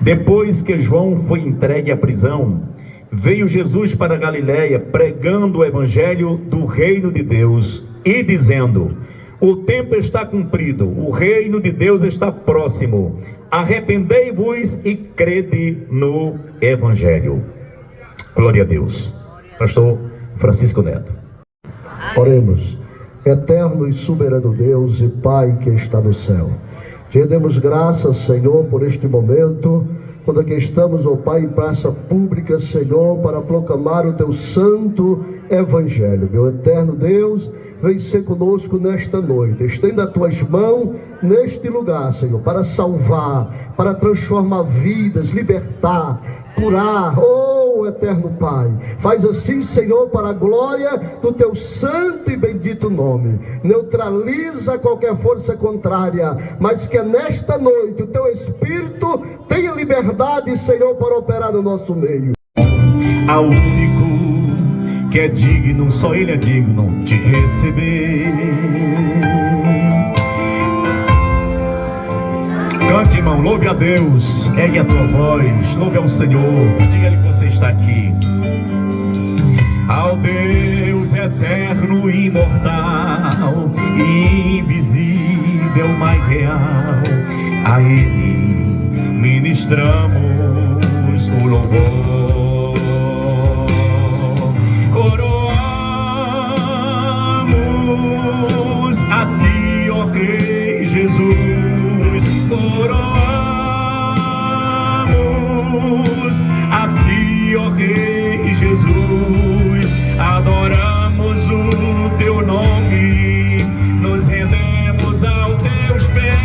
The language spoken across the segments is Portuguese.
Depois que João foi entregue à prisão, veio Jesus para a Galiléia, pregando o evangelho do reino de Deus e dizendo: o tempo está cumprido, o reino de Deus está próximo. Arrependei-vos e crede no evangelho. Glória a Deus. Pastor Francisco Neto. Oremos. Eterno e soberano Deus e Pai que está no céu, te demos graças, Senhor, por este momento, quando aqui estamos, ó Pai, em praça pública, Senhor, para proclamar o teu santo evangelho. Meu eterno Deus, vem ser conosco nesta noite. Estenda as tuas mãos neste lugar, Senhor, para salvar, para transformar vidas, libertar, curar. Oh, eterno Pai, faz assim, Senhor, para a glória do teu santo e bendito nome. Neutraliza qualquer força contrária, mas que nesta noite o teu Espírito tenha liberdade, Senhor, para operar no nosso meio. Ao único que é digno, só Ele é digno de receber. Cante, irmão, louve a Deus, ergue a tua voz, louve ao Senhor, diga-lhe que você está aqui. Ao Deus eterno e imortal, invisível, mais real, a Ele ministramos o louvor. Coroamos a Ti, ó Rei Jesus. Coroamos a Ti, ó Rei Jesus. Adoramos o Teu nome, nos rendemos aos Teus pés,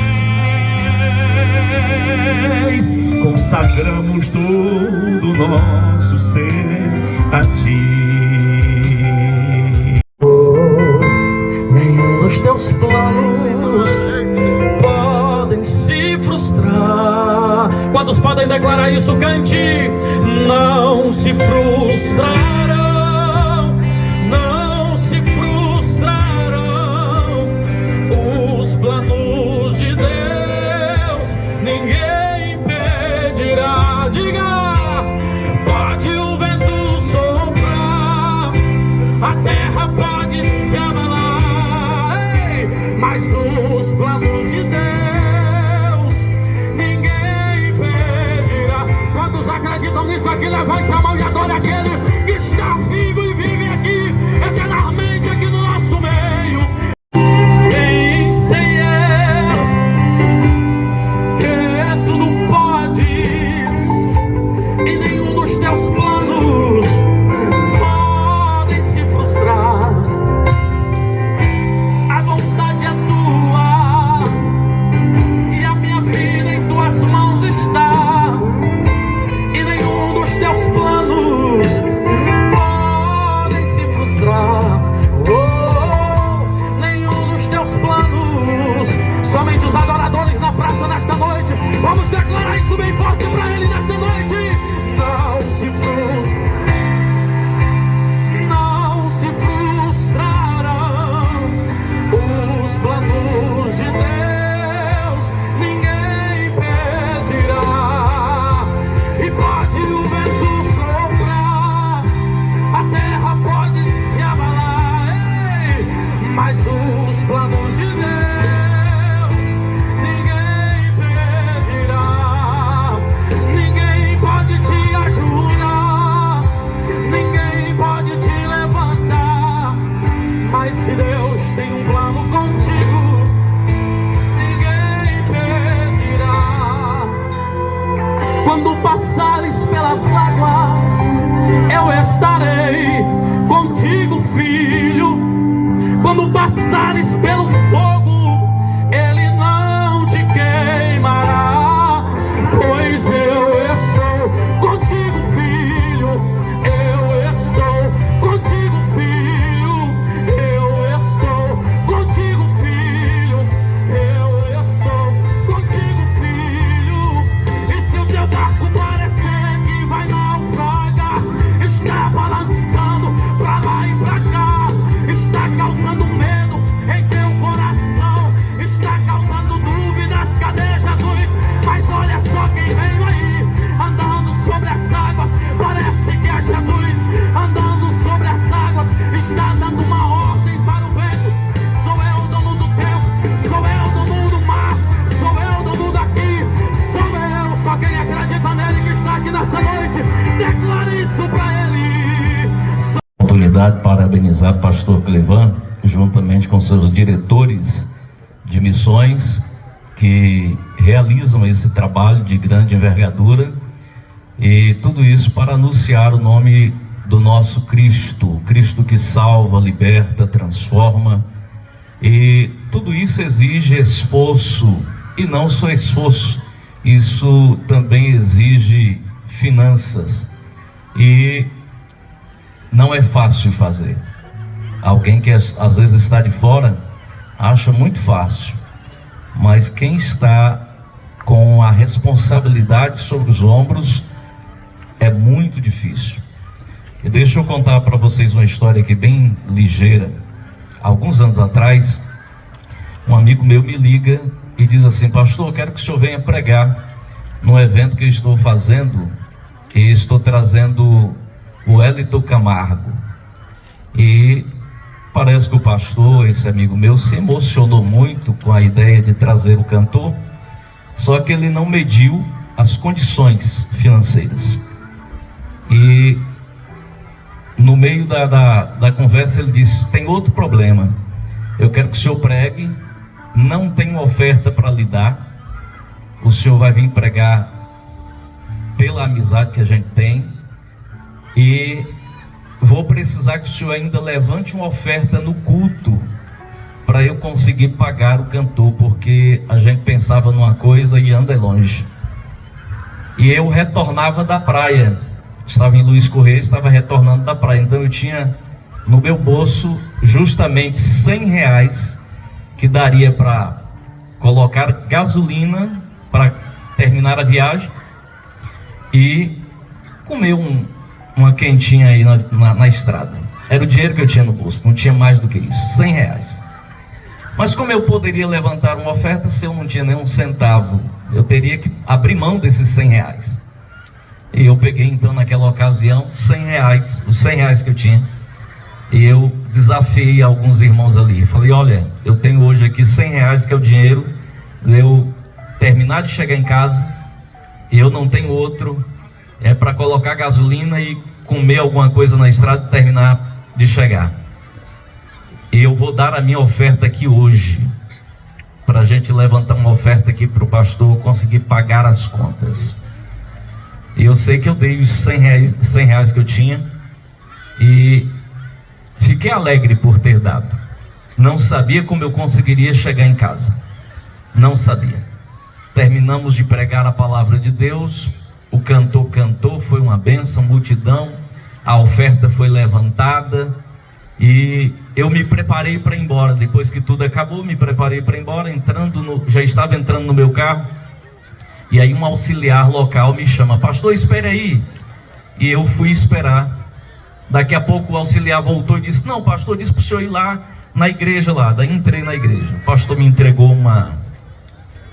consagramos todo o nosso ser a Ti. Nenhum dos Teus planos podem se frustrar. Quantos podem declarar isso? Cante. Não se frustrarão, não se frustrarão os planos de Deus, ninguém impedirá. Diga, pode o vento soprar, a terra pode se abalar, mas os planos de Deus ninguém impedirá. Quantos acreditam nisso aqui? Levante a mão e adore aquele que está vivo e vive aqui eternamente aqui no nosso meio. Quem sei eu que tudo podes e nenhum dos teus planos podem se frustrar. A vontade é tua e a minha vida em tuas mãos está, e nenhum dos teus planos podem se frustrar. Oh, nenhum dos teus planos. Somente os adoradores na praça nesta noite, vamos declarar isso bem forte para Ele nesta noite. Não se frustre, não se frustrarão os planos de Deus, ninguém impedirá. E pode o vento soprar, a terra pode se abalar, mas os planos de Deus ninguém impedirá. Ninguém pode te ajudar, ninguém pode te levantar, mas se Deus tem um plano contigo, ninguém impedirá. Quando passares pelas águas, eu estarei contigo, filho. Quando passares pelo fogo, ele não te queimará, pois eu estou contigo, filho. Eu estou contigo, filho. Eu estou contigo, filho. Eu estou contigo, filho. E se o teu barco parecer que vai naufragar, está balançando pra lá e pra cá, está causando medo em teu coração, oportunidade de parabenizar o pastor Clevan, juntamente com seus diretores de missões, que realizam esse trabalho de grande envergadura, e tudo isso para anunciar o nome do nosso Cristo, Cristo que salva, liberta, transforma. E tudo isso exige esforço, e não só esforço, isso também exige finanças, e não é fácil fazer. Alguém que às vezes está de fora acha muito fácil, mas quem está com a responsabilidade sobre os ombros é muito difícil. E deixa eu contar para vocês uma história aqui bem ligeira. Alguns anos atrás, um amigo meu me liga e diz assim: pastor, eu quero que o senhor venha pregar no evento que eu estou fazendo, e estou trazendo o Wellington Camargo. E parece que o pastor, esse amigo meu, se emocionou muito com a ideia de trazer o cantor, só que ele não mediu as condições financeiras. E no meio da conversa ele disse: tem outro problema, eu quero que o senhor pregue, não tenho oferta para lhe dar, o senhor vai vir pregar pela amizade que a gente tem, e vou precisar que o senhor ainda levante uma oferta no culto para eu conseguir pagar o cantor, porque a gente pensava numa coisa e anda longe. E eu retornava da praia, estava em Luiz Correia, estava retornando da praia, então eu tinha no meu bolso justamente R$100 que daria para colocar gasolina para terminar a viagem e comer uma quentinha aí na estrada. Era o dinheiro que eu tinha no bolso, não tinha mais do que isso, R$100. Mas como eu poderia levantar uma oferta se eu não tinha nem um centavo? Eu teria que abrir mão desses R$100. E eu peguei então naquela ocasião R$100, os R$100 que eu tinha, e eu desafiei alguns irmãos ali. Falei: olha, eu tenho hoje aqui R$100 que é o dinheiro de eu terminar de chegar em casa, e eu não tenho outro, é para colocar gasolina e comer alguma coisa na estrada e terminar de chegar. E eu vou dar a minha oferta aqui hoje, para a gente levantar uma oferta aqui para o pastor conseguir pagar as contas. E eu sei que eu dei os R$100 que eu tinha, e fiquei alegre por ter dado. Não sabia como eu conseguiria chegar em casa, não sabia. Terminamos de pregar a palavra de Deus, o cantor cantou, foi uma bênção, multidão, a oferta foi levantada, e eu me preparei para ir embora. Depois que tudo acabou, me preparei para ir embora, já estava entrando no meu carro, e aí um auxiliar local me chama: pastor, espere aí. E eu fui esperar. Daqui a pouco o auxiliar voltou e disse: não, pastor, disse para o senhor ir lá na igreja lá. Daí entrei na igreja, o pastor me entregou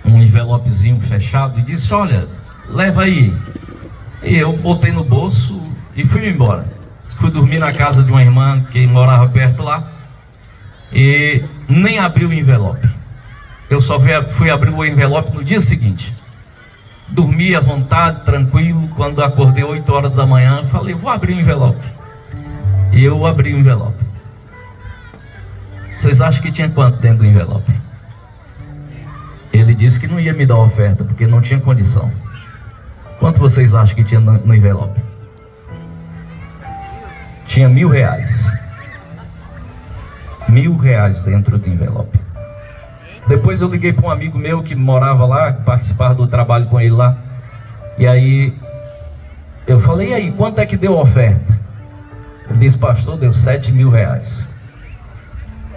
um envelopezinho fechado e disse: olha, leva aí. E eu botei no bolso e fui embora. Fui dormir na casa de uma irmã que morava perto lá, e nem abri o envelope. Eu só fui abrir o envelope no dia seguinte. Dormi à vontade, tranquilo. Quando acordei 8 horas da manhã, falei: vou abrir o envelope. E eu abri o envelope. Vocês acham que tinha quanto dentro do envelope? Ele disse que não ia me dar oferta, porque não tinha condição. Quanto vocês acham que tinha no envelope? Tinha R$1.000. R$1.000 dentro do envelope. Depois eu liguei para um amigo meu que morava lá, participava do trabalho com ele lá. E aí eu falei: e aí, quanto é que deu a oferta? Ele disse: pastor, deu R$7.000.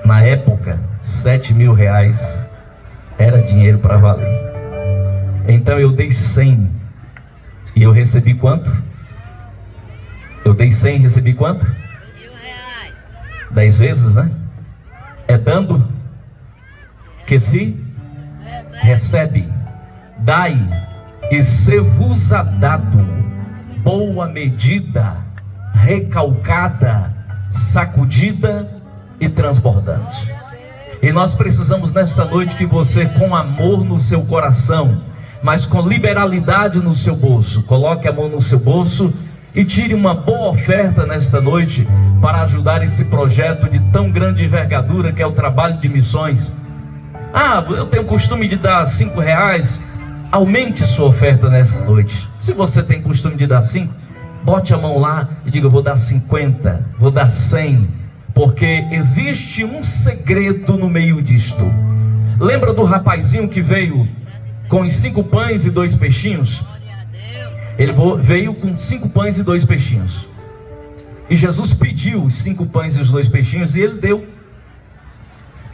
Na época, R$7.000 era dinheiro para valer. Então eu dei 100. E eu recebi quanto? Eu dei 100 e recebi quanto? R$1.000. 10 vezes, né? É dando que se recebe. Dai e ser-vos-á dado, boa medida, recalcada, sacudida e transbordante. E nós precisamos nesta noite que você, com amor no seu coração, mas com liberalidade no seu bolso, coloque a mão no seu bolso e tire uma boa oferta nesta noite para ajudar esse projeto de tão grande envergadura que é o trabalho de missões. Ah, eu tenho o costume de dar R$5. Aumente sua oferta nessa noite. Se você tem costume de dar 5, bote a mão lá e diga: eu vou dar 50, vou dar 100, porque existe um segredo no meio disto. Lembra do rapazinho que veio com os 5 pães e 2 peixinhos? Ele veio com 5 pães e 2 peixinhos. E Jesus pediu os 5 pães e os 2 peixinhos e ele deu.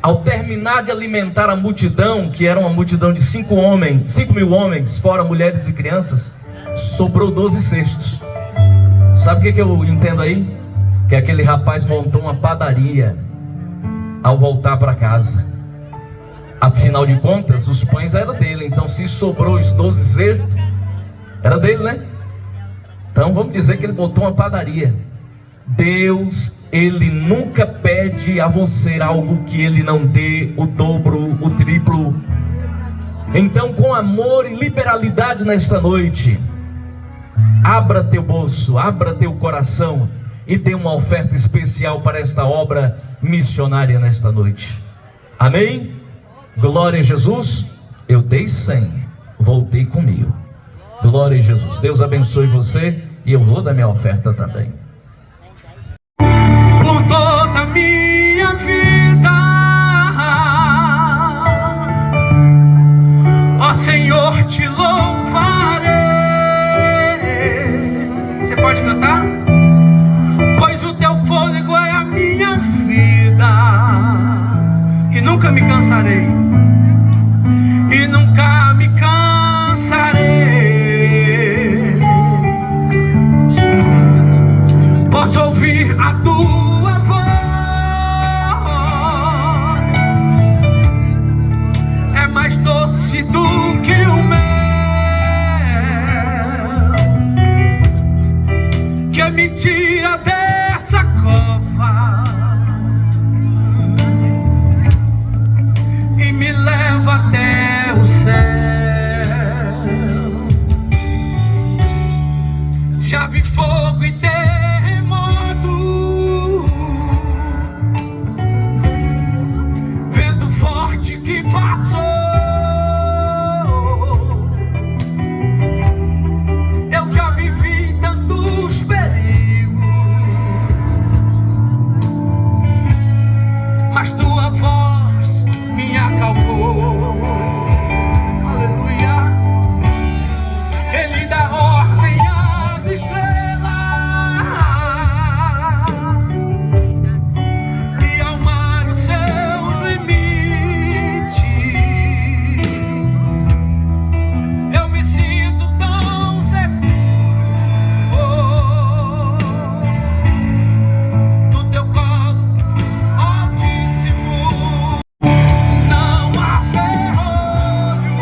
Ao terminar de alimentar a multidão, que era uma multidão de 5 mil homens, fora mulheres e crianças, sobrou 12 cestos. Sabe o que eu entendo aí? Que aquele rapaz montou uma padaria ao voltar para casa. Afinal de contas, os pães eram dele. Então, se sobrou os 12 cestos, era dele, né? Então, vamos dizer que ele botou uma padaria. Deus, Ele nunca pede a você algo que Ele não dê o dobro, o triplo. Então, com amor e liberalidade nesta noite, abra teu bolso, abra teu coração e dê uma oferta especial para esta obra missionária nesta noite. Amém? Glória a Jesus. Eu dei 100, voltei com 1000. Glória a Jesus. Deus abençoe você e eu vou dar minha oferta também. Por toda a minha vida, ó Senhor, te louvarei. Você pode cantar? Pois o teu fôlego é a minha vida, e nunca me cansarei, e nunca me cansarei. Posso ouvir a tua voz, é mais doce do que o mel, que me tira dessa cova e me leva até o céu. Já vi fogo e terremoto, vento forte que passou. Eu já vivi tantos perigos, mas tua voz me acalmou. Aleluia. Ele dá ordem às estrelas e ao mar os seus limites. Eu me sinto tão seguro no teu colo altíssimo. Não há ferrolho,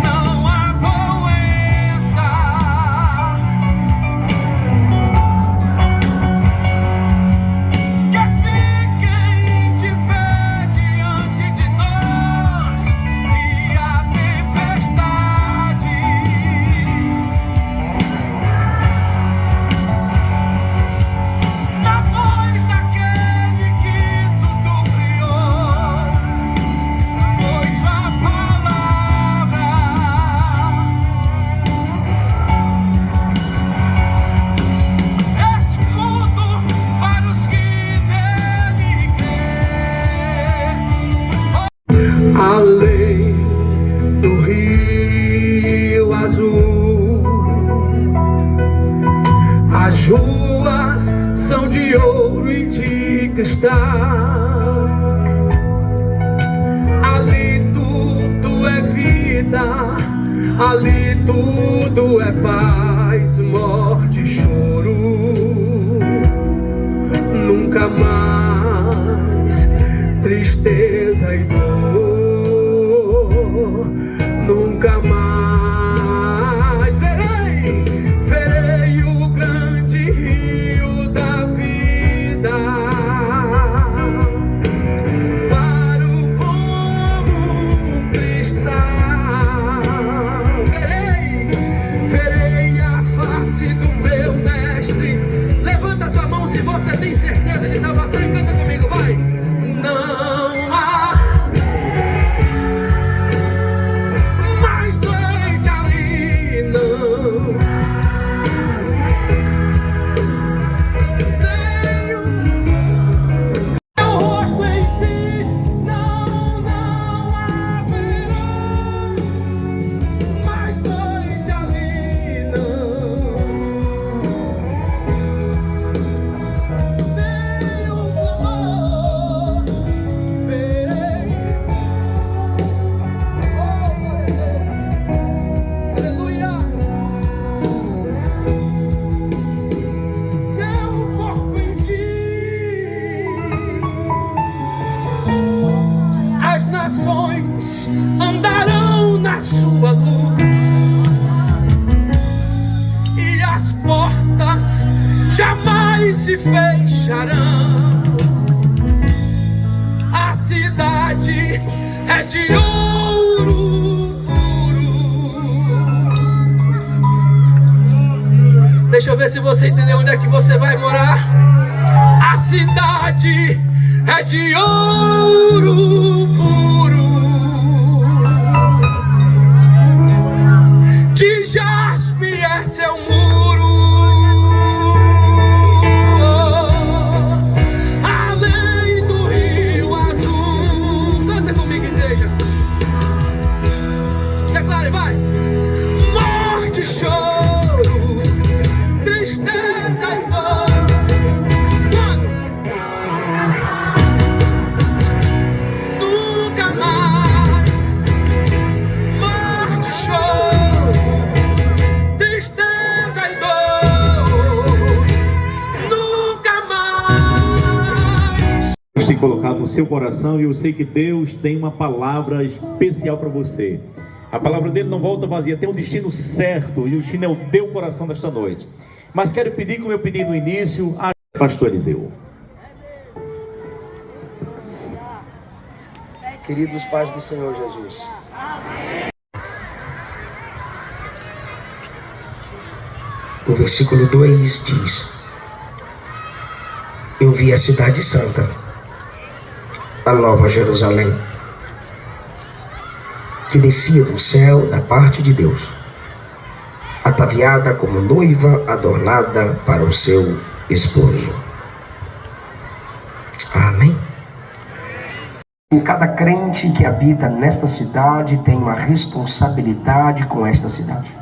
não há doença que fiquem de pé diante de nós, e a tempestade na voz daquele que tudo criou. Pois a palavra escudo para os que nele crêem. Além do rio azul, as ruas são de ouro e de cristal. Ali tudo é vida, ali tudo é paz, morte e choro. Nunca mais tristeza e dor, nunca mais verei o grande rio da vida. tem certeza de salvação e canta comigo, vai. Não há mais doente ali, não. Teu rosto em si, não haverá mais doente ali, não. Nenhum clamor verei. Aleluia. Seu corpo em as nações andarão na sua luz e as portas jamais se fecharão. A cidade é de ouro puro. Deixa eu ver se você entendeu onde é que você vai morar. A cidade é de ouro puro, de jaspe é seu muro, além do rio azul. Canta comigo, igreja. Declare, vai. Morte, choro, tristeza e dor. Nunca mais. Morte, choro, tristeza e dor. Nunca mais. Deus tem colocado no seu coração e eu sei que Deus tem uma palavra especial para você. A palavra dele não volta vazia, tem um destino certo e o destino é o teu coração nesta noite. Mas quero pedir, como eu pedi no início, a pastor Eliseu. Queridos pais do Senhor Jesus, o versículo 2 diz: eu vi a cidade santa, a nova Jerusalém, que descia do céu da parte de Deus, ataviada como noiva adornada para o seu esposo. Amém. E cada crente que habita nesta cidade tem uma responsabilidade com esta cidade.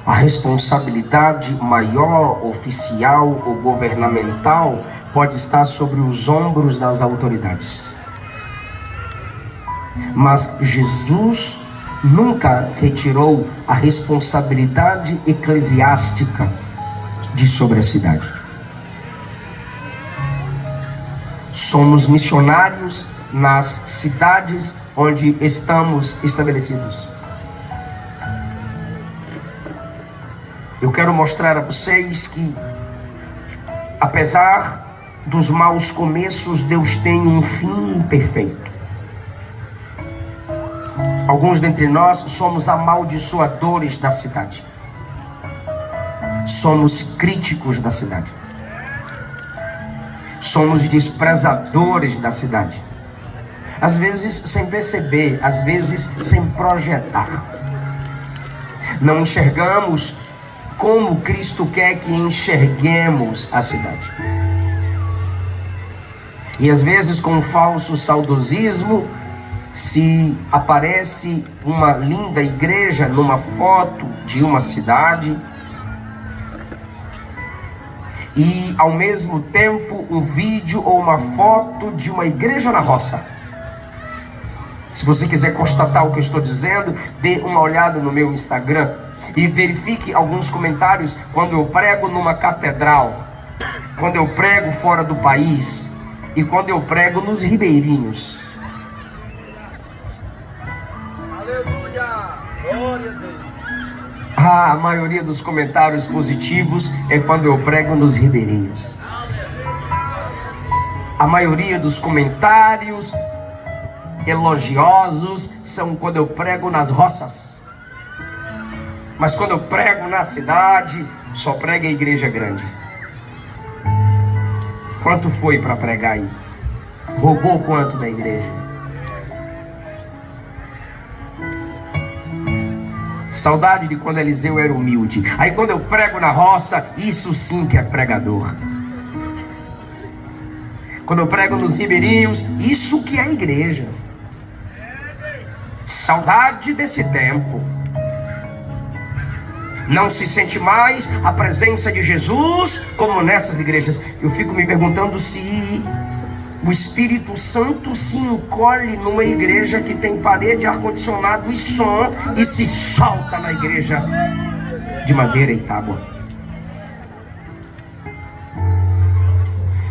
A responsabilidade maior, oficial ou governamental pode estar sobre os ombros das autoridades. Mas Jesus nunca retirou a responsabilidade eclesiástica de sobre a cidade. Somos missionários nas cidades onde estamos estabelecidos. Eu quero mostrar a vocês que, apesar dos maus começos, Deus tem um fim perfeito. Alguns dentre nós somos amaldiçoadores da cidade. Somos críticos da cidade. Somos desprezadores da cidade. Às vezes sem perceber, às vezes sem projetar. Não enxergamos como Cristo quer que enxerguemos a cidade. E às vezes com um falso saudosismo, se aparece uma linda igreja numa foto de uma cidade e ao mesmo tempo um vídeo ou uma foto de uma igreja na roça. Se você quiser constatar o que eu estou dizendo, dê uma olhada no meu Instagram e verifique alguns comentários quando eu prego numa catedral, quando eu prego fora do país e quando eu prego nos ribeirinhos. A maioria dos comentários positivos é quando eu prego nos ribeirinhos. A maioria dos comentários elogiosos são quando eu prego nas roças. Mas quando eu prego na cidade, só prega a igreja grande. Quanto foi para pregar aí? Roubou quanto da igreja? Saudade de quando Eliseu era humilde. Aí quando eu prego na roça, isso sim que é pregador. Quando eu prego nos ribeirinhos, isso que é igreja. Saudade desse tempo. Não se sente mais a presença de Jesus como nessas igrejas. Eu fico me perguntando se o Espírito Santo se encolhe numa igreja que tem parede, ar-condicionado e som, e se solta na igreja de madeira e tábua.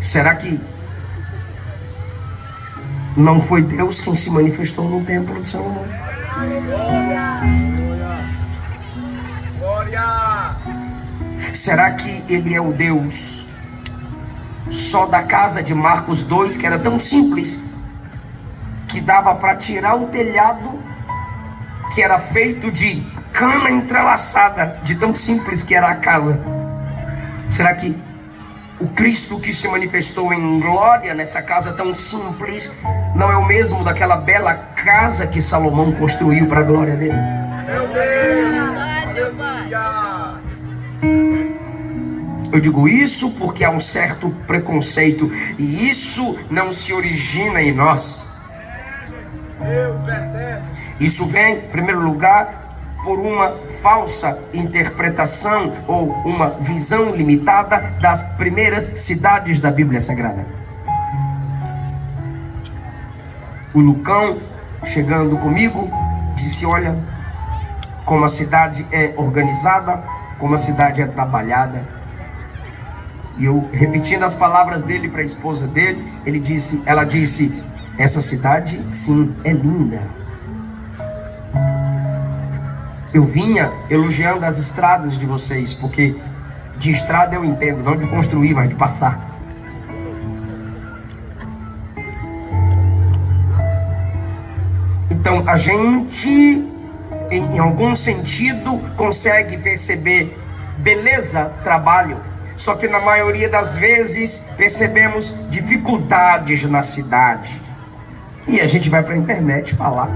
Será que não foi Deus quem se manifestou no templo de Salomão? Será que ele é o Deus só da casa de Marcos 2, que era tão simples, que dava para tirar o telhado, que era feito de cana entrelaçada, de tão simples que era a casa? Será que o Cristo que se manifestou em glória nessa casa tão simples não é o mesmo daquela bela casa que Salomão construiu para a glória dele? Meu Deus! Eu digo isso porque há um certo preconceito, e isso não se origina em nós. Isso vem, em primeiro lugar, por uma falsa interpretação ou uma visão limitada das primeiras cidades da Bíblia Sagrada. O Lucão, chegando comigo, disse: olha, como a cidade é organizada, como a cidade é trabalhada. E eu, repetindo as palavras dele para a esposa dele, ela disse: essa cidade sim é linda. Eu vinha elogiando as estradas de vocês, porque de estrada eu entendo, não de construir, mas de passar. Então a gente, em algum sentido, consegue perceber beleza, trabalho. Só que na maioria das vezes percebemos dificuldades na cidade. E a gente vai para a internet falar.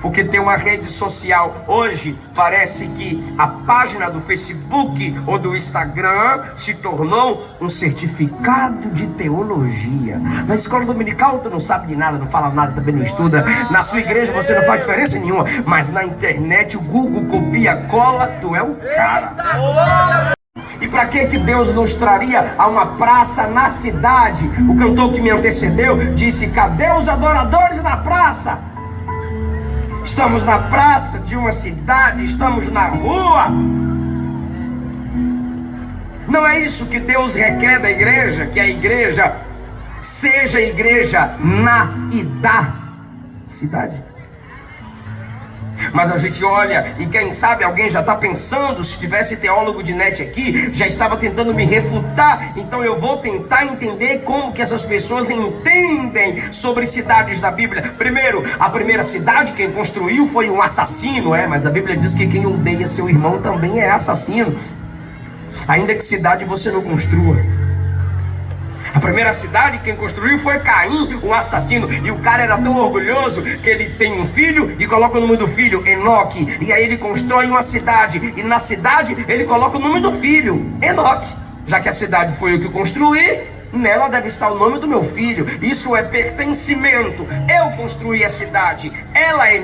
Porque tem uma rede social. Hoje parece que a página do Facebook ou do Instagram se tornou um certificado de teologia. Na escola dominical tu não sabe de nada, não fala nada, também não estuda. Na sua igreja você não faz diferença nenhuma. Mas na internet o Google copia, cola, tu é o cara. E para que Deus nos traria a uma praça na cidade? O cantor que me antecedeu disse: cadê os adoradores na praça? Estamos na praça de uma cidade, estamos na rua. Não é isso que Deus requer da igreja, que a igreja seja igreja na e da cidade. Mas a gente olha e quem sabe alguém já está pensando, se tivesse teólogo de net aqui, já estava tentando me refutar. Então eu vou tentar entender como que essas pessoas entendem sobre cidades da Bíblia. Primeiro, a primeira cidade quem construiu foi um assassino, mas a Bíblia diz que quem odeia seu irmão também é assassino. Ainda que cidade você não construa. A primeira cidade quem construiu foi Caim, um assassino. E o cara era tão orgulhoso que ele tem um filho e coloca o nome do filho, Enoque. E aí ele constrói uma cidade, e na cidade ele coloca o nome do filho, Enoque. Já que a cidade foi eu que construí, nela deve estar o nome do meu filho. Isso é pertencimento. Eu construí a cidade, ela é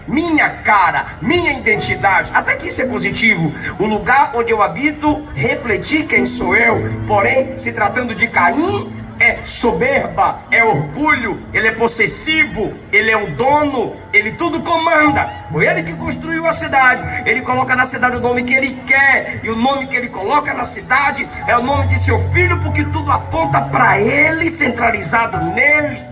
minha cara, minha identidade. Até que isso é positivo. O lugar onde eu habito, refletir quem sou eu. Porém, se tratando de Caim, é soberba, é orgulho, ele é possessivo, ele é o dono, ele tudo comanda. Foi ele que construiu a cidade. Ele coloca na cidade o nome que ele quer, e o nome que ele coloca na cidade é o nome de seu filho, porque tudo aponta para ele, centralizado nele.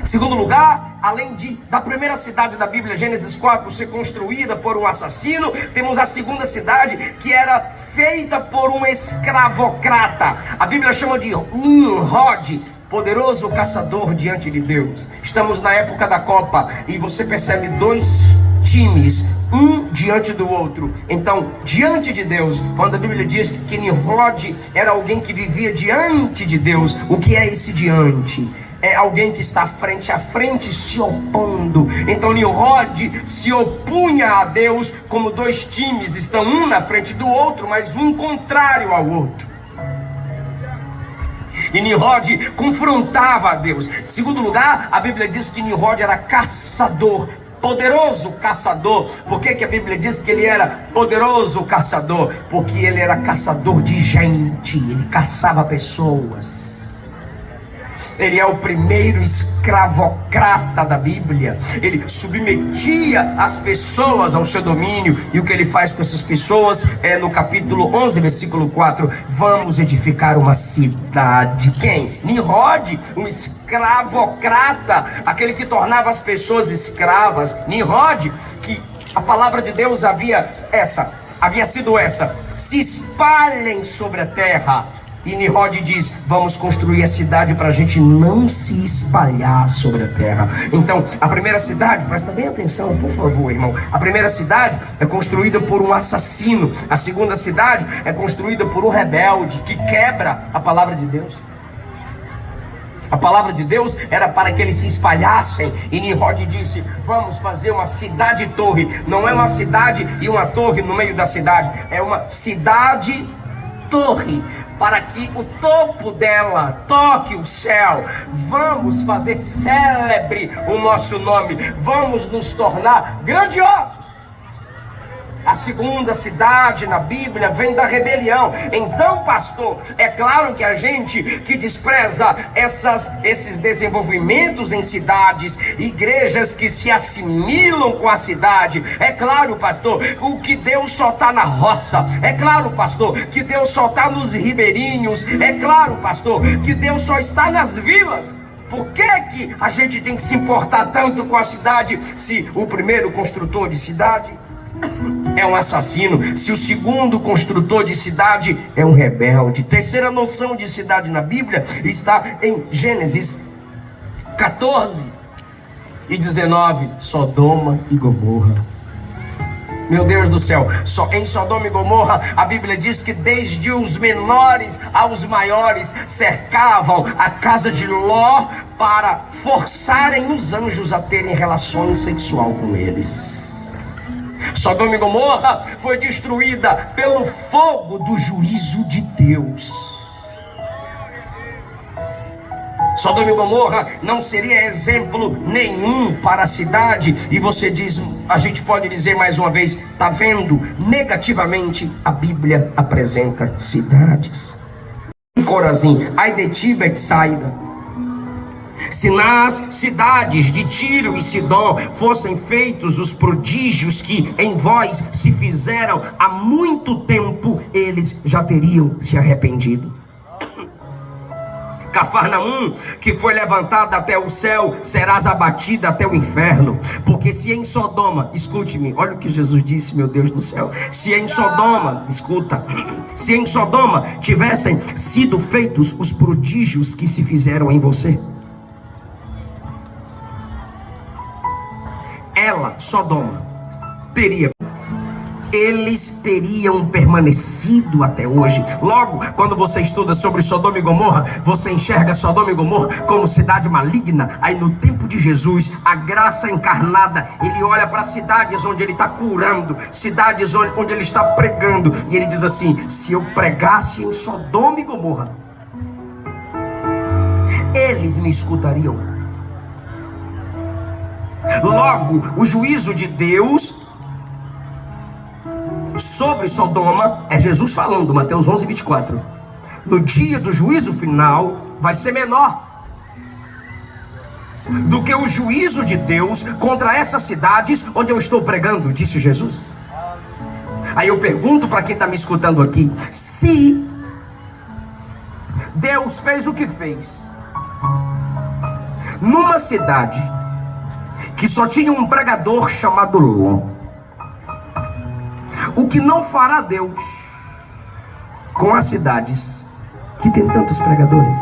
Segundo lugar, além da primeira cidade da Bíblia, Gênesis 4, ser construída por um assassino, temos a segunda cidade que era feita por um escravocrata. A Bíblia chama de Nimrod, poderoso caçador diante de Deus. Estamos na época da Copa e você percebe dois times, um diante do outro. Então, diante de Deus, quando a Bíblia diz que Nimrod era alguém que vivia diante de Deus, o que é esse diante? É alguém que está frente a frente se opondo. Então Nimrod se opunha a Deus, como dois times estão um na frente do outro, mas um contrário ao outro. E Nimrod confrontava a Deus. Em segundo lugar, a Bíblia diz que Nimrod era caçador, poderoso caçador. Por que a Bíblia diz que ele era poderoso caçador? Porque ele era caçador de gente, ele caçava pessoas. Ele é o primeiro escravocrata da Bíblia. Ele submetia as pessoas ao seu domínio. E o que ele faz com essas pessoas é no capítulo 11, versículo 4. Vamos edificar uma cidade. Quem? Nimrod, um escravocrata, aquele que tornava as pessoas escravas. Nimrod, que a palavra de Deus havia sido essa: se espalhem sobre a terra. E Nimrod diz: vamos construir a cidade para a gente não se espalhar sobre a terra. Então, a primeira cidade, presta bem atenção, por favor, irmão. A primeira cidade é construída por um assassino. A segunda cidade é construída por um rebelde que quebra a palavra de Deus. A palavra de Deus era para que eles se espalhassem. E Nimrod disse: vamos fazer uma cidade-torre. Não é uma cidade e uma torre no meio da cidade, é uma cidade torre, para que o topo dela toque o céu. Vamos fazer célebre o nosso nome, vamos nos tornar grandiosos. A segunda cidade na Bíblia vem da rebelião. Então, pastor, é claro que a gente que despreza esses desenvolvimentos em cidades, igrejas que se assimilam com a cidade, é claro, pastor, o que Deus só está na roça, é claro, pastor, que Deus só está nos ribeirinhos, é claro, pastor, que Deus só está nas vilas. Por que a gente tem que se importar tanto com a cidade, se o primeiro construtor de cidade é um assassino, se o segundo construtor de cidade é um rebelde? Terceira noção de cidade na Bíblia está em Gênesis 14 e 19, Sodoma e Gomorra. Meu Deus do céu, em Sodoma e Gomorra, a Bíblia diz que desde os menores aos maiores cercavam a casa de Ló para forçarem os anjos a terem relações sexuais com eles. Sodoma e Gomorra foi destruída pelo fogo do juízo de Deus. Sodoma e Gomorra não seria exemplo nenhum para a cidade. E você diz, a gente pode dizer mais uma vez, tá vendo? Negativamente a Bíblia apresenta cidades. Corazim, ai de ti, Betsaida. Se nas cidades de Tiro e Sidom fossem feitos os prodígios que em vós se fizeram, há muito tempo eles já teriam se arrependido. Cafarnaum, que foi levantada até o céu, serás abatida até o inferno. Porque se em Sodoma, escute-me, olha o que Jesus disse, meu Deus do céu. Se em Sodoma, escuta, se em Sodoma tivessem sido feitos os prodígios que se fizeram em você, ela, Sodoma, eles teriam permanecido até hoje. Logo, quando você estuda sobre Sodoma e Gomorra, você enxerga Sodoma e Gomorra como cidade maligna. Aí no tempo de Jesus, a graça encarnada, ele olha para cidades onde ele está curando, cidades onde ele está pregando, e ele diz assim: se eu pregasse em Sodoma e Gomorra, eles me escutariam. Logo, o juízo de Deus sobre Sodoma é Jesus falando, Mateus 11, 24. No dia do juízo final vai ser menor do que o juízo de Deus contra essas cidades onde eu estou pregando, disse Jesus. Aí eu pergunto para quem está me escutando aqui: se Deus fez o que fez numa cidade que só tinha um pregador chamado Ló, o que não fará Deus com as cidades que tem tantos pregadores?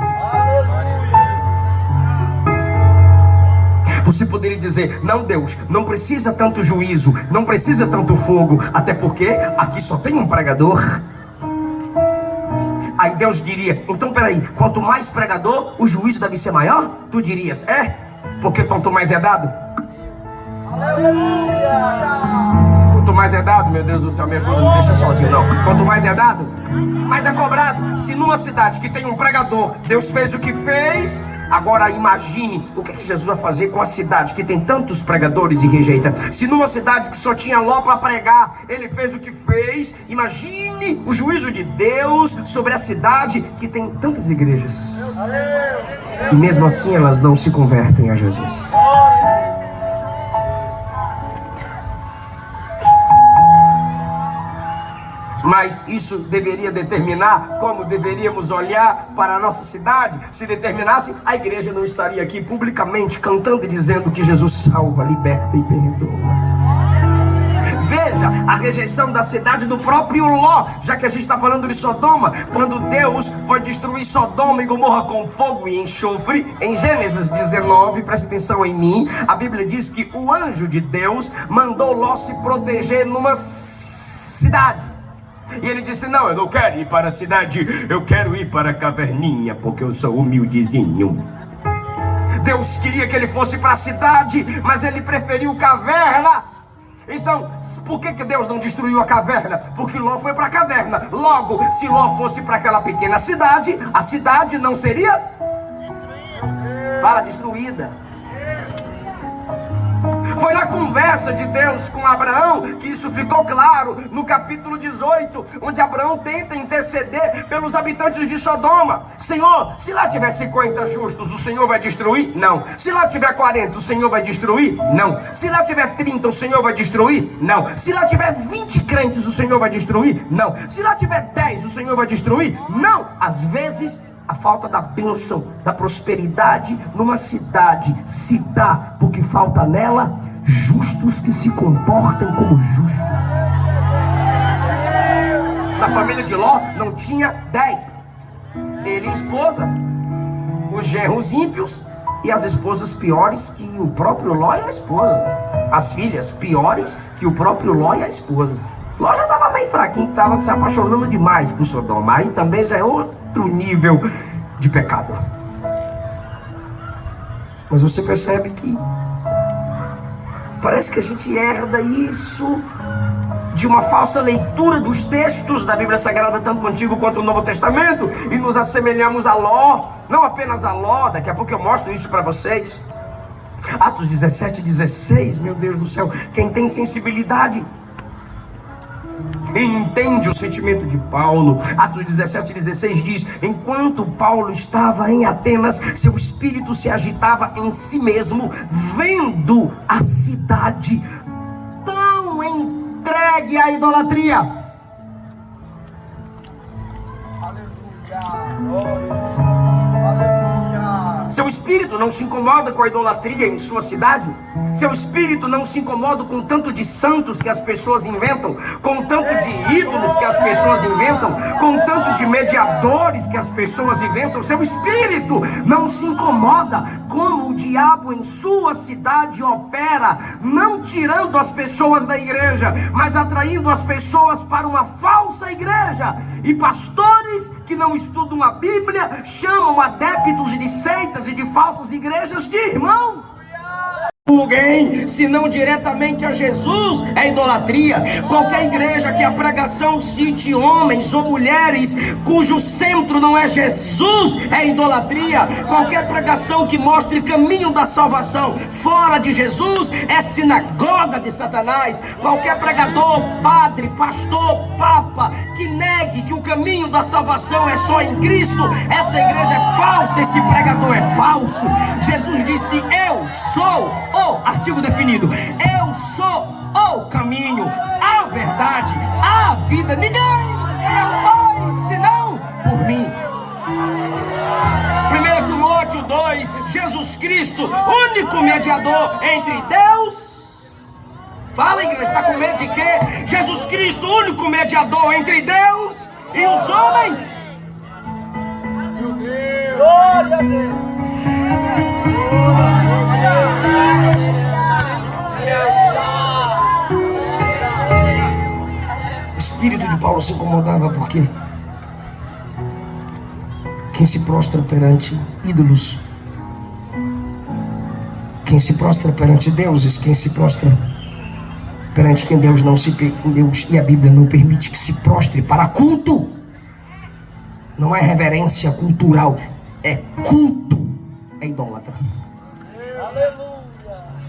Você poderia dizer: não, Deus, não precisa tanto juízo, não precisa tanto fogo, até porque aqui só tem um pregador. Aí Deus diria: então peraí, quanto mais pregador, o juízo deve ser maior? Tu dirias: porque quanto mais é dado. Quanto mais é dado, meu Deus do céu, me ajuda, não deixa sozinho não. Quanto mais é dado, mais é cobrado. Se numa cidade que tem um pregador, Deus fez o que fez, agora imagine o que Jesus vai fazer com a cidade que tem tantos pregadores e rejeita. Se numa cidade que só tinha Ló para pregar, ele fez o que fez, imagine o juízo de Deus sobre a cidade que tem tantas igrejas. E mesmo assim elas não se convertem a Jesus. Mas isso deveria determinar como deveríamos olhar para a nossa cidade. Se determinasse, a igreja não estaria aqui publicamente cantando e dizendo que Jesus salva, liberta e perdoa. Veja a rejeição da cidade do próprio Ló, já que a gente está falando de Sodoma. Quando Deus foi destruir Sodoma e Gomorra com fogo e enxofre, em Gênesis 19, presta atenção em mim, a Bíblia diz que o anjo de Deus mandou Ló se proteger numa cidade. E ele disse: não, eu não quero ir para a cidade, eu quero ir para a caverninha, porque eu sou humildezinho. Deus queria que ele fosse para a cidade, mas ele preferiu caverna. Então, por que Deus não destruiu a caverna? Porque Ló foi para a caverna. Logo, se Ló fosse para aquela pequena cidade, a cidade não seria destruída. Foi na conversa de Deus com Abraão que isso ficou claro, no capítulo 18, onde Abraão tenta interceder pelos habitantes de Sodoma. Senhor, se lá tiver 50 justos, o Senhor vai destruir? Não. Se lá tiver 40, o Senhor vai destruir? Não. Se lá tiver 30, o Senhor vai destruir? Não. Se lá tiver 20 crentes, o Senhor vai destruir? Não. Se lá tiver 10, o Senhor vai destruir? Não. Às vezes, a falta da bênção, da prosperidade numa cidade se dá porque falta nela justos que se comportem como justos. Na família de Ló não tinha 10. Ele e a esposa, os genros ímpios e as esposas piores que o próprio Ló e a esposa. As filhas piores que o próprio Ló e a esposa. Ló já estava meio fraquinho, que estava se apaixonando demais por Sodoma. Aí também já é outro nível de pecado. Mas você percebe que parece que a gente herda isso de uma falsa leitura dos textos da Bíblia Sagrada, tanto o Antigo quanto o Novo Testamento, e nos assemelhamos a Ló. Não apenas a Ló, daqui a pouco eu mostro isso para vocês. Atos 17:16, meu Deus do céu, quem tem sensibilidade entende o sentimento de Paulo. Atos 17:16 diz: enquanto Paulo estava em Atenas, seu espírito se agitava em si mesmo, vendo a cidade tão entregue à idolatria. Seu espírito não se incomoda com a idolatria em sua cidade? Seu espírito não se incomoda com tanto de santos que as pessoas inventam, com tanto de ídolos que as pessoas inventam, com tanto de mediadores que as pessoas inventam? Seu espírito não se incomoda como o diabo em sua cidade opera, não tirando as pessoas da igreja, mas atraindo as pessoas para uma falsa igreja. E pastores que não estudam a Bíblia chamam adeptos de seitas e de falsas igrejas de irmão. Alguém, se não diretamente a Jesus, é idolatria. Qualquer igreja que a pregação cite homens ou mulheres cujo centro não é Jesus, é idolatria. Qualquer pregação que mostre caminho da salvação fora de Jesus é sinagoga de Satanás. Qualquer pregador, padre, pastor, papa que negue que o caminho da salvação é só em Cristo, essa igreja é falsa, esse pregador é falso. Jesus disse: eu sou artigo definido, eu sou o caminho, a verdade, a vida. Ninguém é o Pai senão por mim. 1 Timóteo 2, Jesus Cristo, único mediador entre Deus. Fala, igreja, está com medo de quê? Jesus Cristo, único mediador entre Deus e os homens. Glória a Deus. incomodava porque quem se prostra perante ídolos, quem se prostra perante deuses, quem se prostra perante quem Deus e a Bíblia não permite que se prostre para culto. Não é reverência cultural, é culto, é idólatra.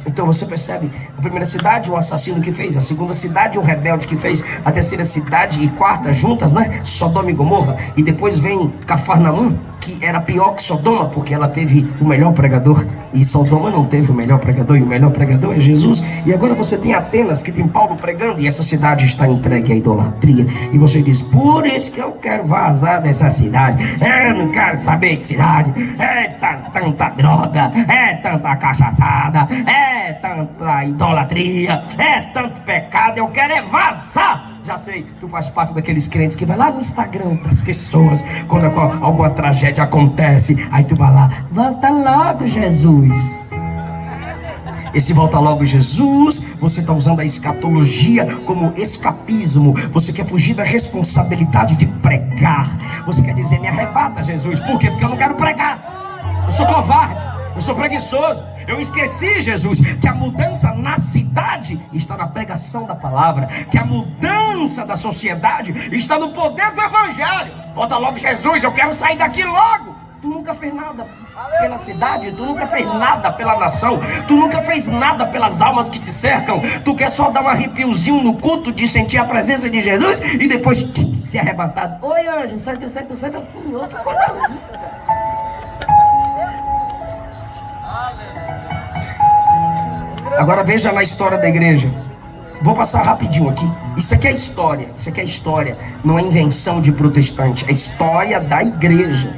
Então você percebe, a primeira cidade, o assassino que fez, a segunda cidade, o rebelde que fez, a terceira cidade e quarta juntas, né? Sodoma e Gomorra. E depois vem Cafarnaum, que era pior que Sodoma, porque ela teve o melhor pregador, e Sodoma não teve o melhor pregador, e o melhor pregador é Jesus. E agora você tem Atenas, que tem Paulo pregando, e essa cidade está entregue à idolatria. E você diz, por isso que eu quero vazar dessa cidade, eu não quero saber de cidade, é tanta droga, é tanta cachaçada, é tanta idolatria, é tanto pecado, eu quero é vazar. Já sei, tu faz parte daqueles crentes que vai lá no Instagram das pessoas, quando alguma tragédia acontece, aí tu vai lá, volta logo Jesus. Esse volta logo Jesus, você está usando a escatologia como escapismo. Você quer fugir da responsabilidade de pregar. Você quer dizer, me arrebata Jesus. Por quê? Porque eu não quero pregar. Eu sou covarde, eu sou preguiçoso. Eu esqueci, Jesus, que a mudança na cidade está na pregação da palavra, que a mudança da sociedade está no poder do evangelho. Volta logo Jesus, eu quero sair daqui logo. Tu nunca fez nada pela cidade, tu nunca fez nada pela nação, tu nunca fez nada pelas almas que te cercam. Tu quer só dar um arrepiozinho no culto de sentir a presença de Jesus e depois se arrebatar. Oi, anjo, certo assim, outra coisa linda. Agora veja na história da igreja. Vou passar rapidinho aqui. Isso aqui é história, não é invenção de protestante, é história da igreja.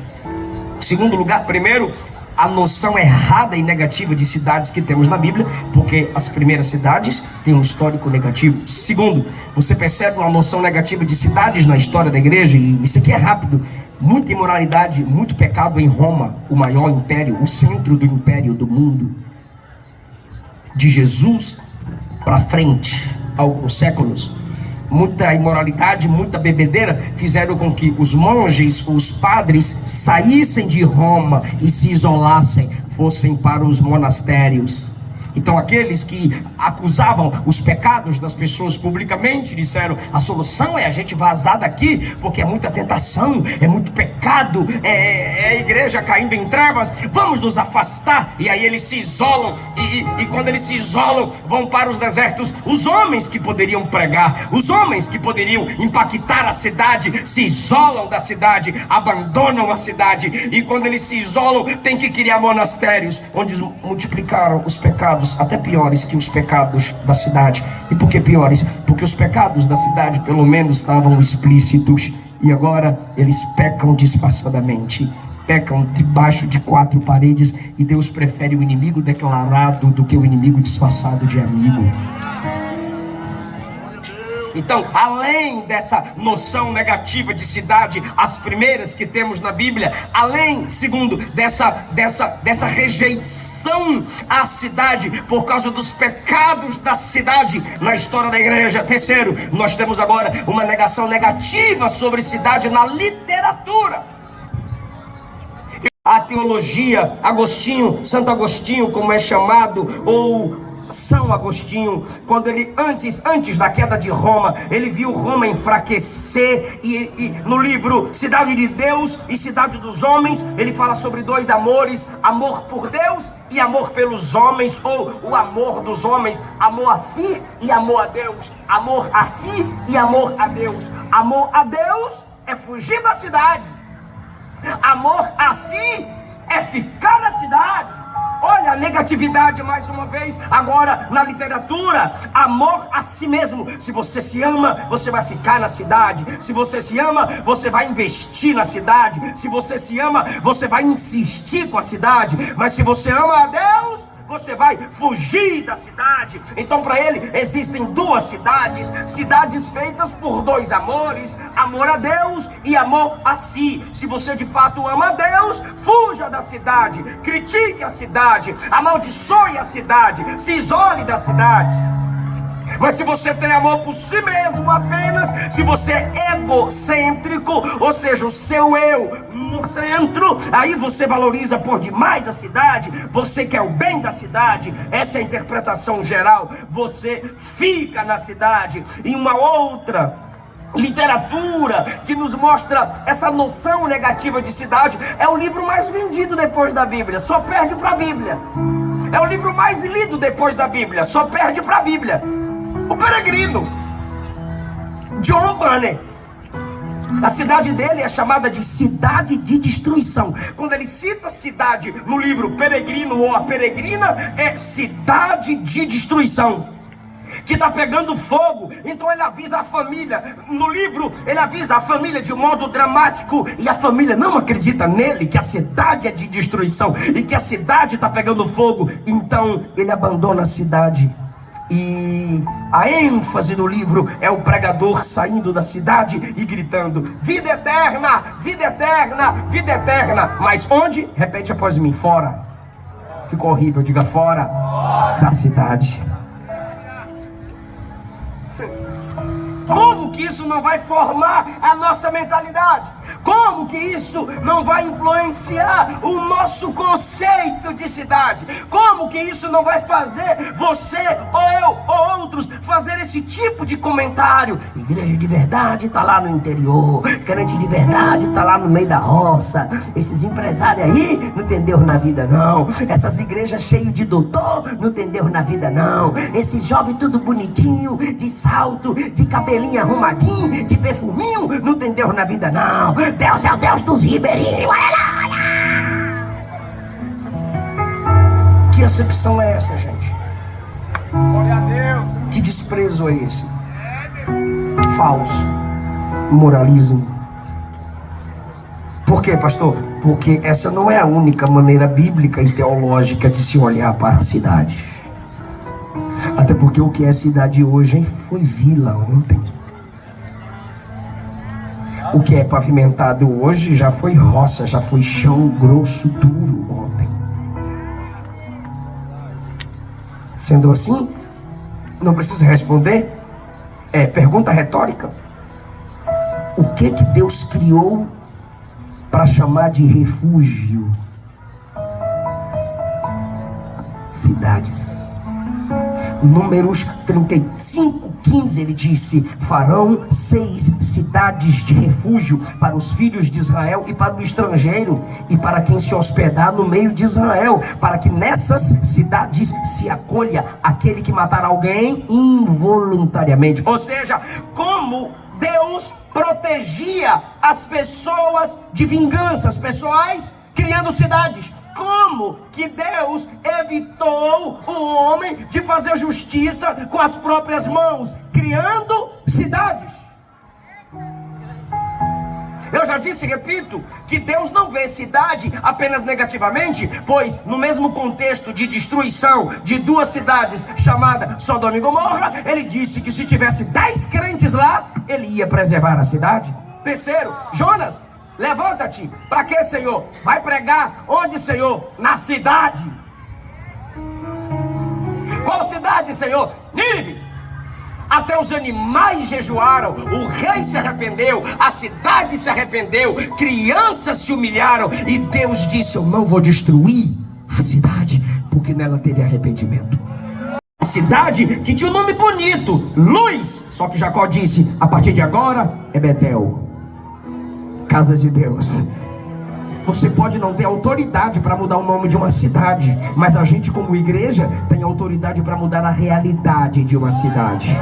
Segundo lugar, primeiro, a noção errada e negativa de cidades que temos na Bíblia, porque as primeiras cidades têm um histórico negativo. Segundo, você percebe uma noção negativa de cidades na história da igreja, e isso aqui é rápido. Muita imoralidade, muito pecado em Roma, o maior império, o centro do império do mundo. De Jesus para frente, alguns séculos, muita imoralidade, muita bebedeira fizeram com que os monges, os padres saíssem de Roma e se isolassem, fossem para os monastérios. Então aqueles que acusavam os pecados das pessoas publicamente disseram, a solução é a gente vazar daqui, porque é muita tentação, é muito pecado, é a igreja caindo em trevas, vamos nos afastar. E aí eles se isolam, e quando eles se isolam, vão para os desertos. Os homens que poderiam pregar, os homens que poderiam impactar a cidade, se isolam da cidade, abandonam a cidade. E quando eles se isolam, tem que criar monastérios, onde multiplicaram os pecados, até piores que os pecados da cidade. E por que piores? Porque os pecados da cidade pelo menos estavam explícitos, e agora eles pecam disfarçadamente, pecam debaixo de quatro paredes, e Deus prefere o inimigo declarado do que o inimigo disfarçado de amigo. Então, além dessa noção negativa de cidade, as primeiras que temos na Bíblia, além, segundo, dessa rejeição à cidade por causa dos pecados da cidade na história da igreja. Terceiro, nós temos agora uma negação negativa sobre cidade na literatura. A teologia, Agostinho, Santo Agostinho, como é chamado, ou São Agostinho, quando ele antes da queda de Roma, ele viu Roma enfraquecer, e no livro Cidade de Deus e Cidade dos Homens, ele fala sobre dois amores: amor por Deus e amor pelos homens, ou o amor dos homens, amor a si e amor a Deus. Amor a si e amor a Deus. Amor a Deus é fugir da cidade, amor a si é ficar na cidade. Olha a negatividade mais uma vez, agora na literatura. Amor a si mesmo. Se você se ama, você vai ficar na cidade. Se você se ama, você vai investir na cidade. Se você se ama, você vai insistir com a cidade. Mas se você ama a Deus, você vai fugir da cidade. Então para ele existem duas cidades, cidades feitas por dois amores: amor a Deus e amor a si. Se você de fato ama a Deus, fuja da cidade, critique a cidade, amaldiçoe a cidade, se isole da cidade. Mas se você tem amor por si mesmo apenas, se você é egocêntrico, ou seja, o seu eu no centro, aí você valoriza por demais a cidade, você quer o bem da cidade, essa é a interpretação geral, você fica na cidade. E uma outra literatura que nos mostra essa noção negativa de cidade é o livro mais vendido depois da Bíblia, só perde para a Bíblia. É o livro mais lido depois da Bíblia, só perde para a Bíblia. O Peregrino, John Bunyan. A cidade dele é chamada de cidade de destruição. Quando ele cita cidade no livro Peregrino ou A Peregrina, é cidade de destruição, que está pegando fogo. Então ele avisa a família. No livro ele avisa a família de um modo dramático, e a família não acredita nele, que a cidade é de destruição e que a cidade está pegando fogo. Então ele abandona a cidade. E a ênfase do livro é o pregador saindo da cidade e gritando: vida eterna, vida eterna, vida eterna. Mas onde? Repete após mim: fora. Ficou horrível, diga: fora da cidade. Como que isso não vai formar a nossa mentalidade? Como que isso não vai influenciar o nosso conceito de cidade? Como que isso não vai fazer você, ou eu, ou outros, fazer esse tipo de comentário? Igreja de verdade está lá no interior, crente de verdade está lá no meio da roça. Esses empresários aí não tem Deus na vida não. Essas igrejas cheias de doutor não tem Deus na vida não. Esses jovens tudo bonitinho, de salto, de cabelinho arrumadinho, de perfuminho, não tem Deus na vida não. Deus é o Deus dos ribeirinhos. Olha lá, olha. Que acepção é essa, gente? Glória a Deus. Que desprezo é esse? Falso moralismo. Por quê, pastor? Porque essa não é a única maneira bíblica e teológica de se olhar para a cidade. Até porque o que é cidade hoje foi vila ontem. O que é pavimentado hoje já foi roça, já foi chão grosso, duro ontem. Sendo assim, não precisa responder. É pergunta retórica. O que Deus criou para chamar de refúgio? Cidades. Números 35:15 ele disse: farão 6 cidades de refúgio para os filhos de Israel e para o estrangeiro e para quem se hospedar no meio de Israel, para que nessas cidades se acolha aquele que matar alguém involuntariamente. Ou seja, como Deus protegia as pessoas de vinganças pessoais, criando cidades. Como que Deus evitou o homem de fazer justiça com as próprias mãos? Criando cidades. Eu já disse e repito que Deus não vê cidade apenas negativamente, pois no mesmo contexto de destruição de 2 cidades chamadas Sodoma e Gomorra, ele disse que se tivesse 10 crentes lá, ele ia preservar a cidade. Terceiro, Jonas, levanta-te. Para quê, Senhor? Vai pregar onde, Senhor? Na cidade. Qual cidade, Senhor? Nínive. Até os animais jejuaram, o rei se arrependeu, a cidade se arrependeu, crianças se humilharam, e Deus disse: eu não vou destruir a cidade, porque nela teve arrependimento. A cidade que tinha um nome bonito, Luz, só que Jacó disse: a partir de agora é Betel, casa de Deus. Você pode não ter autoridade para mudar o nome de uma cidade, mas a gente como igreja tem autoridade para mudar a realidade de uma cidade.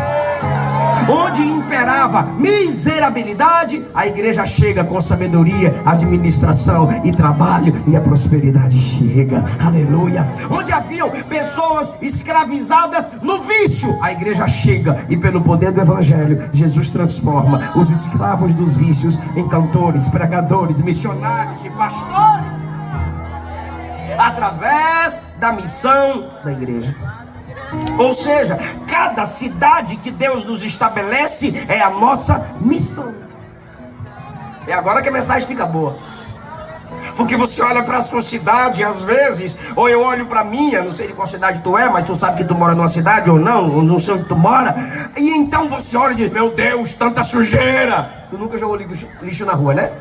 Onde imperava miserabilidade, a igreja chega com sabedoria, administração e trabalho, e a prosperidade chega. Aleluia. Onde haviam pessoas escravizadas no vício, a igreja chega e pelo poder do evangelho, Jesus transforma os escravos dos vícios em cantores, pregadores, missionários e pastores, através da missão da igreja. Ou seja, cada cidade que Deus nos estabelece é a nossa missão. É agora que a mensagem fica boa. Porque você olha para a sua cidade, às vezes, ou eu olho para a minha, não sei de qual cidade tu é, mas tu sabe que tu mora numa cidade ou não sei onde tu mora, e então você olha e diz, meu Deus, tanta sujeira. Tu nunca jogou lixo na rua, né?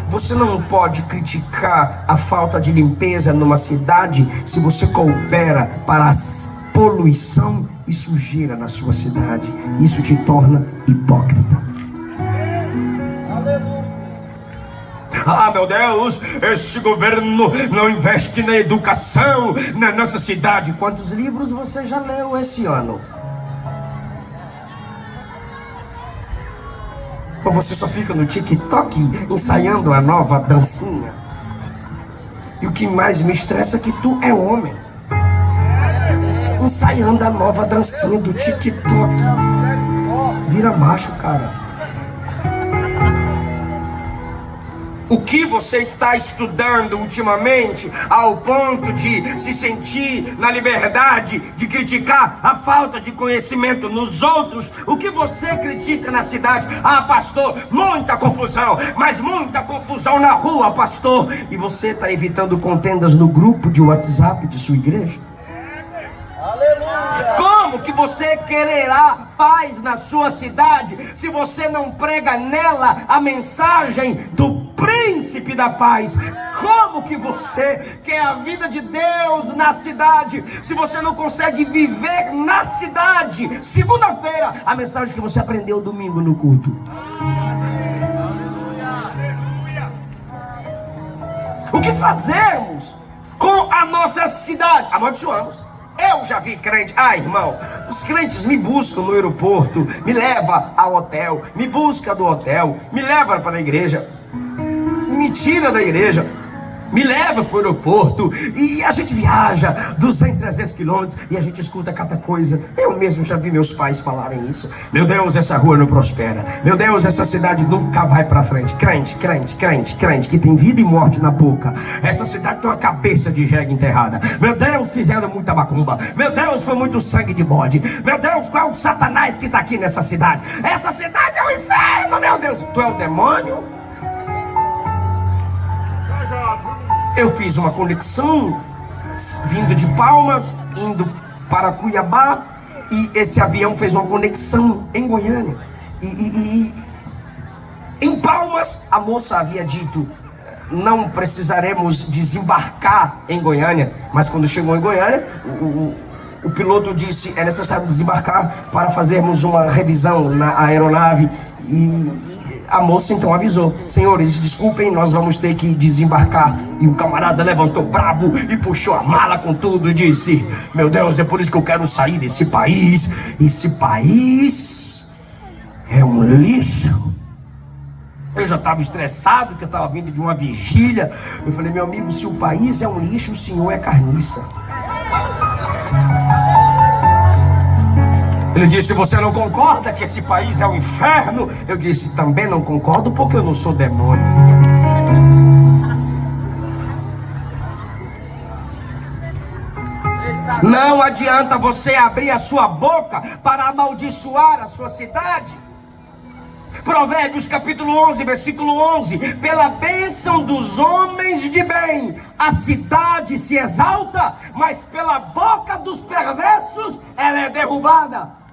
Você não pode criticar a falta de limpeza numa cidade se você coopera para a poluição e sujeira na sua cidade. Isso te torna hipócrita. Ah, meu Deus, esse governo não investe na educação na nossa cidade. Quantos livros você já leu esse ano? Ou você só fica no TikTok ensaiando a nova dancinha? E o que mais me estressa é que tu é homem, ensaiando a nova dancinha do TikTok. Vira macho, cara. O que você está estudando ultimamente ao ponto de se sentir na liberdade de criticar a falta de conhecimento nos outros? O que você critica na cidade? Ah, pastor, muita confusão, mas muita confusão na rua, pastor. E você está evitando contendas no grupo de WhatsApp de sua igreja? Como que você quererá paz na sua cidade se você não prega nela a mensagem do príncipe da paz? Como que você quer a vida de Deus na cidade se você não consegue viver na cidade, segunda-feira, a mensagem que você aprendeu domingo no culto? O que fazemos com a nossa cidade? Amaldiçoamos. Eu já vi crente, irmão, os crentes me buscam no aeroporto, me leva ao hotel, me busca do hotel, me leva para a igreja, me tira da igreja, me leva para o aeroporto, e a gente viaja 200, 300 quilômetros e a gente escuta cada coisa. Eu mesmo já vi meus pais falarem isso. Meu Deus, essa rua não prospera. Meu Deus, essa cidade nunca vai para frente. Crente, que tem vida e morte na boca. Essa cidade tem uma cabeça de jegue enterrada. Meu Deus, fizeram muita macumba. Meu Deus, foi muito sangue de bode. Meu Deus, qual é o satanás que está aqui nessa cidade? Essa cidade é o inferno, meu Deus. Tu é o demônio? Eu fiz uma conexão vindo de Palmas, indo para Cuiabá, e esse avião fez uma conexão em Goiânia. E em Palmas, a moça havia dito, não precisaremos desembarcar em Goiânia. Mas quando chegou em Goiânia, o piloto disse, é necessário desembarcar para fazermos uma revisão na aeronave. E a moça então avisou, senhores, desculpem, nós vamos ter que desembarcar. E o camarada levantou bravo e puxou a mala com tudo e disse, meu Deus, é por isso que eu quero sair desse país. Esse país é um lixo. Eu já estava estressado, que eu estava vindo de uma vigília. Eu falei, meu amigo, se o país é um lixo, o senhor é carniça. Ele disse, você não concorda que esse país é um inferno? Eu disse, também não concordo, porque eu não sou demônio. Não adianta você abrir a sua boca para amaldiçoar a sua cidade. Provérbios capítulo 11, versículo 11. Pela bênção dos homens de bem a cidade se exalta, mas pela boca dos perversos ela é derrubada.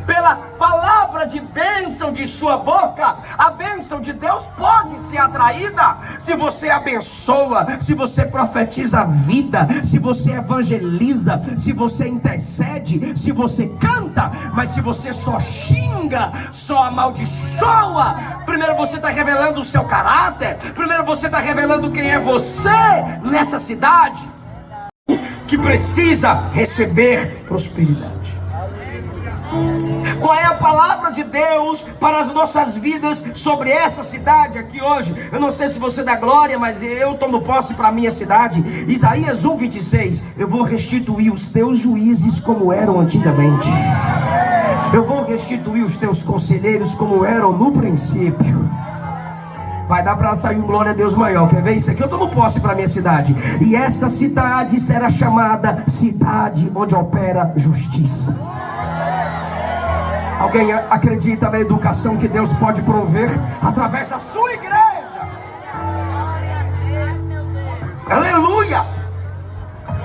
Pela palavra de bênção de sua boca, a bênção de Deus pode ser atraída. Se você abençoa, se você profetiza a vida, se você evangeliza, se você intercede, se você canta. Mas se você só xinga, só amaldiçoa, primeiro você está revelando o seu caráter, primeiro você está revelando quem é você nessa cidade, que precisa receber prosperidade. Qual é a palavra de Deus para as nossas vidas sobre essa cidade aqui hoje? Eu não sei se você dá glória, mas eu tomo posse para a minha cidade. Isaías 1:26. Eu vou restituir os teus juízes como eram antigamente. Eu vou restituir os teus conselheiros como eram no princípio. Vai dar para sair um glória a Deus maior. Quer ver isso aqui? Eu tomo posse para a minha cidade. E esta cidade será chamada cidade onde opera justiça. Alguém acredita na educação que Deus pode prover através da sua igreja? Aleluia!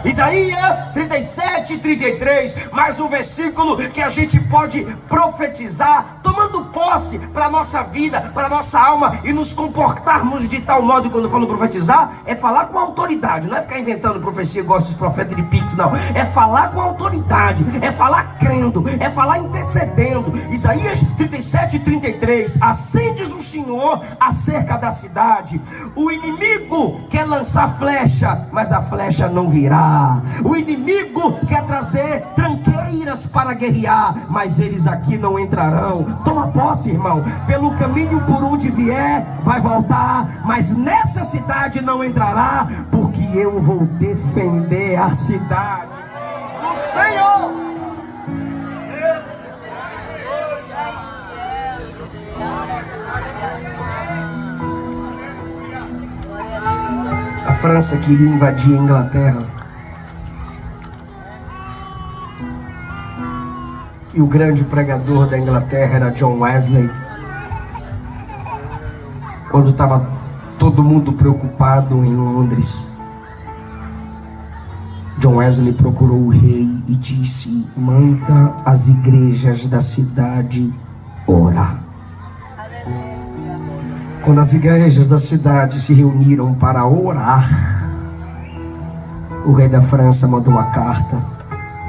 Isaías 37 e 33, mais um versículo que a gente pode profetizar, tomando posse para a nossa vida, para a nossa alma, e nos comportarmos de tal modo. Quando eu falo profetizar, é falar com autoridade, não é ficar inventando profecia igual esses profetas de Pix, não. É falar com autoridade, é falar crendo, é falar intercedendo. Isaías 37 e 33, assim diz o Senhor acerca da cidade: o inimigo quer lançar flecha, mas a flecha não virá. O inimigo quer trazer tranqueiras para guerrear, mas eles aqui não entrarão. Toma posse, irmão. Pelo caminho por onde vier, vai voltar, mas nessa cidade não entrará, porque eu vou defender a cidade, diz o Senhor. A França queria invadir a Inglaterra. E o grande pregador da Inglaterra era John Wesley. Quando estava todo mundo preocupado em Londres, John Wesley procurou o rei e disse: manda as igrejas da cidade orar. Quando as igrejas da cidade se reuniram para orar, o rei da França mandou uma carta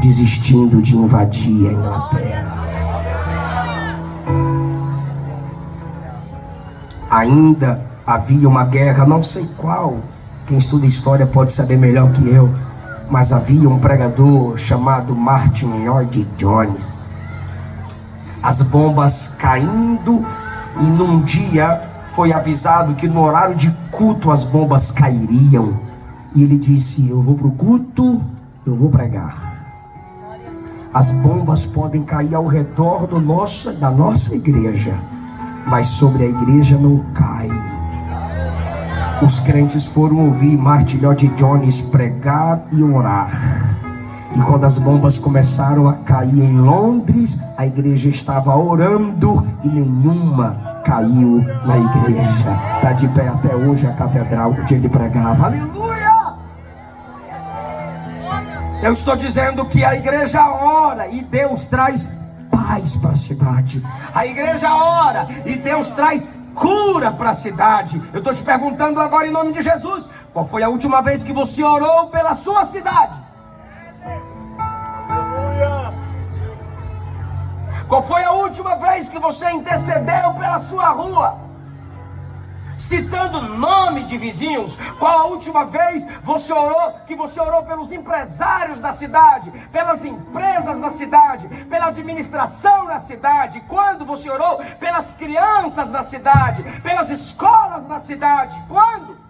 desistindo de invadir a Inglaterra. Ainda havia uma guerra, não sei qual, quem estuda história pode saber melhor que eu, mas havia um pregador chamado Martin Lloyd Jones. As bombas caindo, e num dia foi avisado que no horário de culto as bombas cairiam, e ele disse: eu vou para o culto, eu vou pregar. As bombas podem cair ao redor da nossa igreja, mas sobre a igreja não cai. Os crentes foram ouvir Martin Lloyd Jones pregar e orar. E quando as bombas começaram a cair em Londres, a igreja estava orando e nenhuma caiu na igreja. Está de pé até hoje a catedral onde ele pregava. Aleluia! Eu estou dizendo que a igreja ora e Deus traz paz para a cidade. A igreja ora e Deus traz cura para a cidade. Eu estou te perguntando agora em nome de Jesus: qual foi a última vez que você orou pela sua cidade? Qual foi a última vez que você intercedeu pela sua rua? Citando nome de vizinhos. Qual a última vez que você orou pelos empresários da cidade, pelas empresas da cidade, pela administração da cidade? Quando você orou pelas crianças da cidade, pelas escolas da cidade? Quando?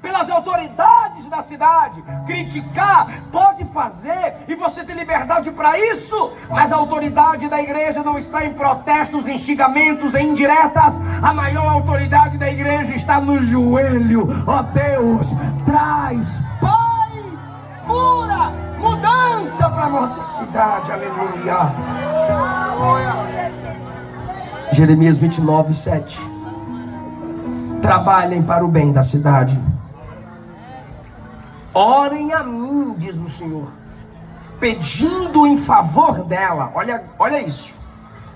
Pelas autoridades da cidade. Criticar pode fazer e você tem liberdade para isso, mas a autoridade da igreja não está em protestos, em xingamentos, em indiretas. A maior autoridade da igreja está no joelho. Ó Deus, traz paz, cura, mudança para nossa cidade. Aleluia. Jeremias 29, 7. Trabalhem para o bem da cidade. Orem a mim, diz o Senhor, pedindo em favor dela. Olha isso.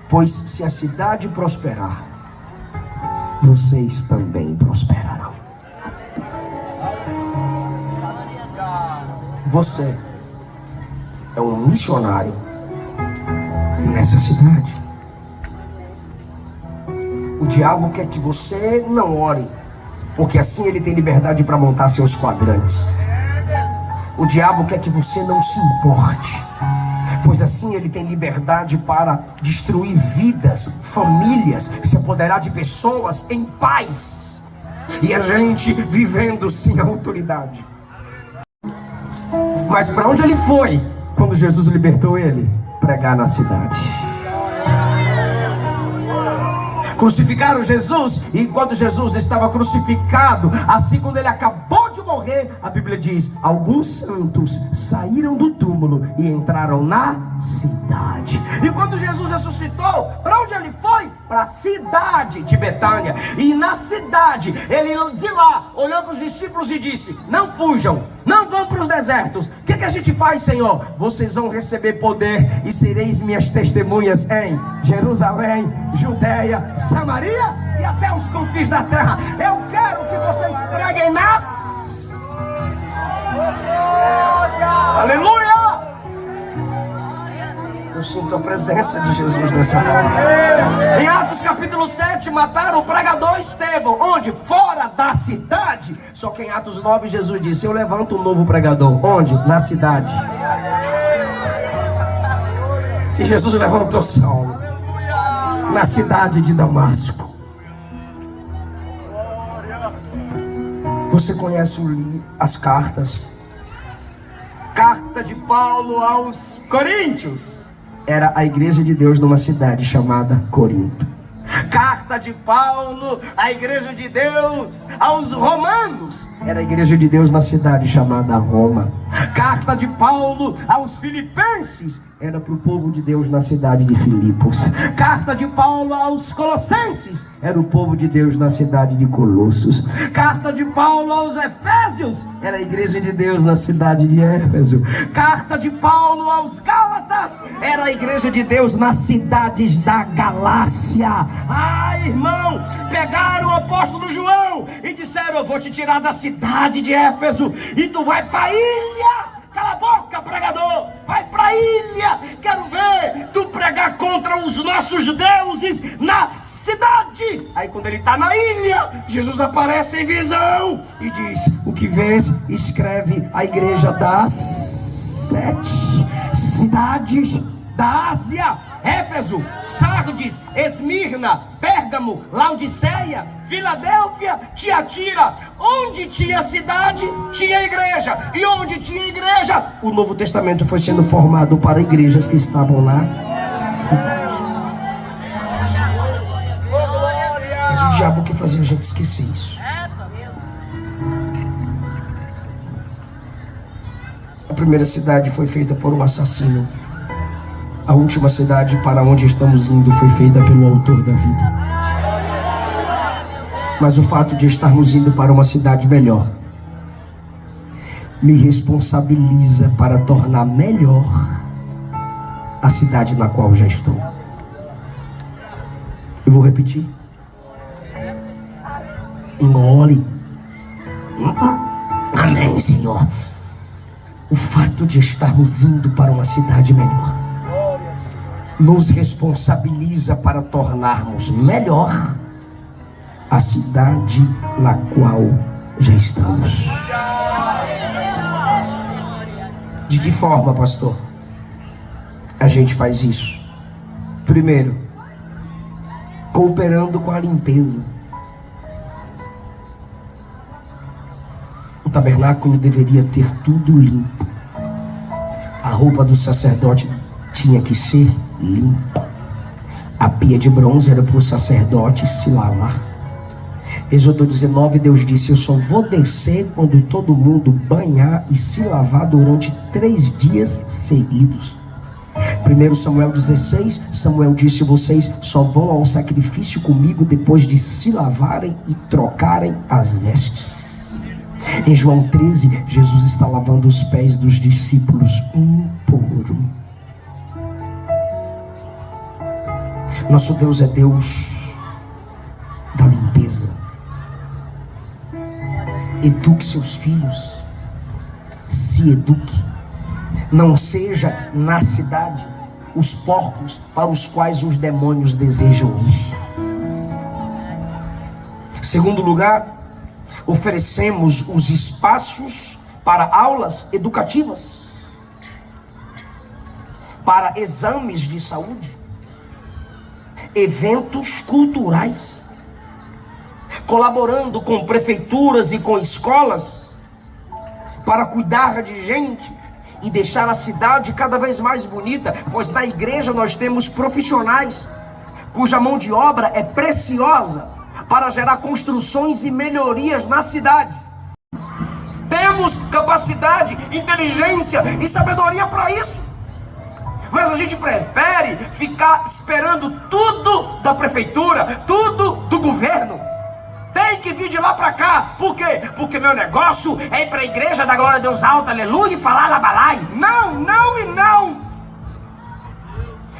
Pois se a cidade prosperar, vocês também prosperarão. Você é um missionário nessa cidade. O diabo quer que você não ore, porque assim ele tem liberdade para montar seus quadrantes. O diabo quer que você não se importe, pois assim ele tem liberdade para destruir vidas, famílias, se apoderar de pessoas em paz, e a gente vivendo sem autoridade. Mas para onde ele foi quando Jesus libertou ele? Pregar na cidade. Crucificaram Jesus, e quando Jesus estava crucificado, assim quando ele acabou de de morrer, a Bíblia diz: alguns santos saíram do túmulo e entraram na cidade. E quando Jesus ressuscitou, para onde ele foi? Para a cidade de Betânia. E na cidade, ele de lá olhou para os discípulos e disse: não fujam, não vão para os desertos. O que a gente faz, Senhor? Vocês vão receber poder e sereis minhas testemunhas em Jerusalém, Judeia, Samaria e até os confins da terra. Eu quero que vocês preguem nas... Aleluia! Eu sinto a presença de Jesus nessa hora. Em Atos capítulo 7, mataram o pregador Estevão. Onde? Fora da cidade. Só que em Atos 9, Jesus disse: eu levanto um novo pregador. Onde? Na cidade. E Jesus levantou Saulo na cidade de Damasco. Você conhece as cartas? Carta de Paulo aos Coríntios era a igreja de Deus numa cidade chamada Corinto. Carta de Paulo à igreja de Deus aos Romanos era a igreja de Deus na cidade chamada Roma. Carta de Paulo aos Filipenses era para o povo de Deus na cidade de Filipos. Carta de Paulo aos Colossenses era o povo de Deus na cidade de Colossos. Carta de Paulo aos Efésios era a igreja de Deus na cidade de Éfeso. Carta de Paulo aos Gálatas era a igreja de Deus nas cidades da Galácia. Ah, irmão, pegaram o apóstolo João e disseram: eu vou te tirar da cidade de Éfeso e tu vai para a ilha. Cala a boca, pregador, vai para a ilha. Quero ver tu pregar contra os nossos deuses na cidade. Aí quando ele está na ilha, Jesus aparece em visão e diz: o que vês, escreve a igreja das 7 cidades da Ásia: Éfeso, Sardes, Esmirna, Pérgamo, Laodiceia, Filadélfia, Tiatira. Onde tinha cidade, tinha igreja. E onde tinha igreja, o Novo Testamento foi sendo formado para igrejas que estavam na cidade. Mas o diabo quer fazer a gente esquecer isso. A primeira cidade foi feita por um assassino. A última cidade para onde estamos indo foi feita pelo autor da vida. Mas o fato de estarmos indo para uma cidade melhor me responsabiliza para tornar melhor a cidade na qual já estou. Eu vou repetir. Engole. Amém, Senhor. O fato de estarmos indo para uma cidade melhor nos responsabiliza para tornarmos melhor a cidade na qual já estamos. De que forma, pastor, a gente faz isso? Primeiro, cooperando com a limpeza. O tabernáculo deveria ter tudo limpo. A roupa do sacerdote tinha que ser limpa. A pia de bronze era para o sacerdote se lavar. Êxodo 19, Deus disse: eu só vou descer quando todo mundo banhar e se lavar durante 3 dias seguidos. 1 Samuel 16, Samuel disse: vocês só vão ao sacrifício comigo depois de se lavarem e trocarem as vestes. Em João 13, Jesus está lavando os pés dos discípulos um por um. Nosso Deus é Deus da limpeza. Eduque seus filhos. Se eduque. Não seja na cidade os porcos para os quais os demônios desejam ir. Segundo lugar, oferecemos os espaços para aulas educativas, para exames de saúde, eventos culturais, colaborando com prefeituras e com escolas para cuidar de gente e deixar a cidade cada vez mais bonita, pois na igreja nós temos profissionais cuja mão de obra é preciosa para gerar construções e melhorias na cidade. temos capacidade, inteligência e sabedoria para isso. Mas a gente prefere ficar esperando tudo da prefeitura, tudo do governo. Tem que vir de lá para cá. Por quê? Porque meu negócio é ir para a igreja da glória a Deus alta, aleluia, e falar labalai. Não, não e não.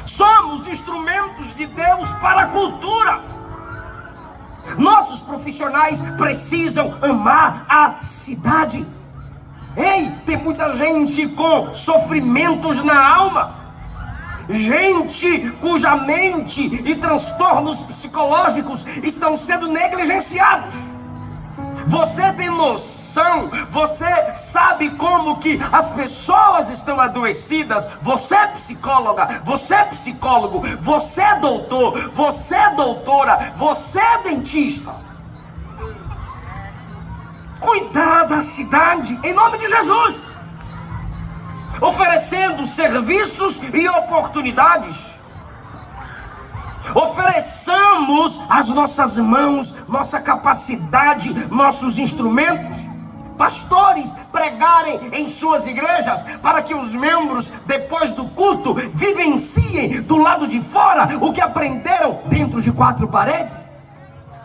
Somos instrumentos de Deus para a cultura. Nossos profissionais precisam amar a cidade. Ei, tem muita gente com sofrimentos na alma, gente cuja mente e transtornos psicológicos estão sendo negligenciados. Você tem noção, você sabe como que as pessoas estão adoecidas. Você é psicóloga, você é psicólogo, você é doutor, você é doutora, você é dentista. Cuidar da cidade em nome de Jesus, oferecendo serviços e oportunidades. Ofereçamos as nossas mãos, nossa capacidade, nossos instrumentos. Pastores pregarem em suas igrejas para que os membros, depois do culto, vivenciem do lado de fora o que aprenderam dentro de quatro paredes.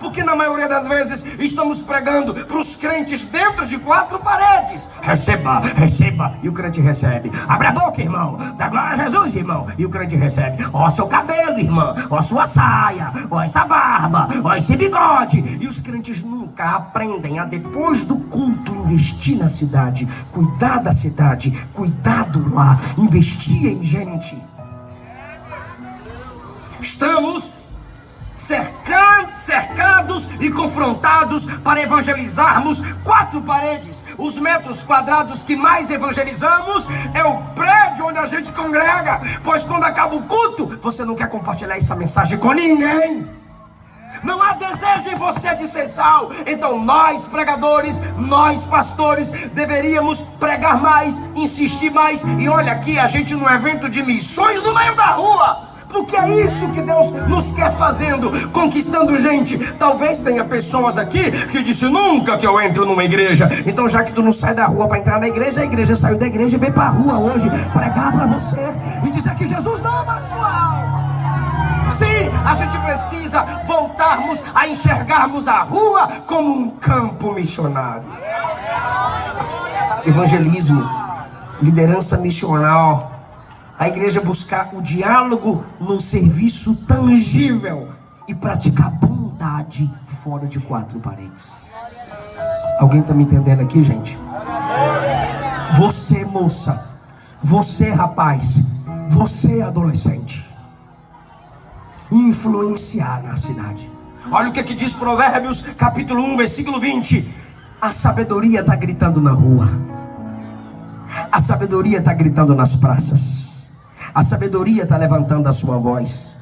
Porque na maioria das vezes estamos pregando para os crentes dentro de quatro paredes. Receba, receba, e o crente recebe. Abre a boca, irmão, dá glória a Jesus, irmão, e o crente recebe. Ó seu cabelo, irmã, ó sua saia, ó essa barba, ó esse bigode. E os crentes nunca aprendem a, depois do culto, investir na cidade, cuidar da cidade, cuidar do lar, investir em gente. Estamos cercados e confrontados para evangelizarmos quatro paredes. Os metros quadrados que mais evangelizamos é o prédio onde a gente congrega, pois quando acaba o culto, você não quer compartilhar essa mensagem com ninguém. Não há desejo em você de ser sal. Então nós pregadores, nós pastores, deveríamos pregar mais, insistir mais. E olha aqui, a gente num evento de missões no meio da rua, porque é isso que Deus nos quer fazendo, conquistando gente. Talvez tenha pessoas aqui que dizem: nunca que eu entro numa igreja. Então, já que tu não sai da rua para entrar na igreja, a igreja saiu da igreja e veio para a rua hoje pregar para você e dizer que Jesus ama a sua alma. Sim, a gente precisa voltarmos a enxergarmos a rua como um campo missionário. Evangelismo, liderança missional. A igreja buscar o diálogo no serviço tangível e praticar bondade fora de quatro paredes. Alguém está me entendendo aqui, gente? Você, moça, você, rapaz, você, adolescente, influenciar na cidade. Olha o que diz Provérbios capítulo 1, versículo 20. A sabedoria está gritando na rua. A sabedoria está gritando nas praças. A sabedoria está levantando a sua voz.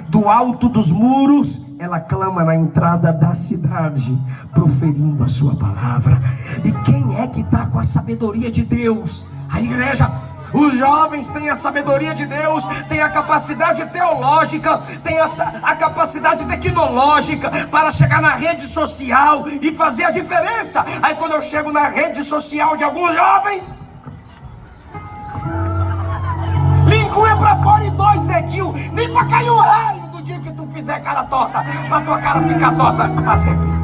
Do alto dos muros, ela clama na entrada da cidade, proferindo a sua palavra. E quem é que está com a sabedoria de Deus? A igreja. Os jovens têm a sabedoria de Deus, têm a capacidade teológica, têm a capacidade tecnológica para chegar na rede social e fazer a diferença. Aí quando eu chego na rede social de alguns jovens, linguinha pra fora e dois dedinhos, nem pra cair um raio do dia que tu fizer cara torta, pra tua cara ficar torta pra sempre.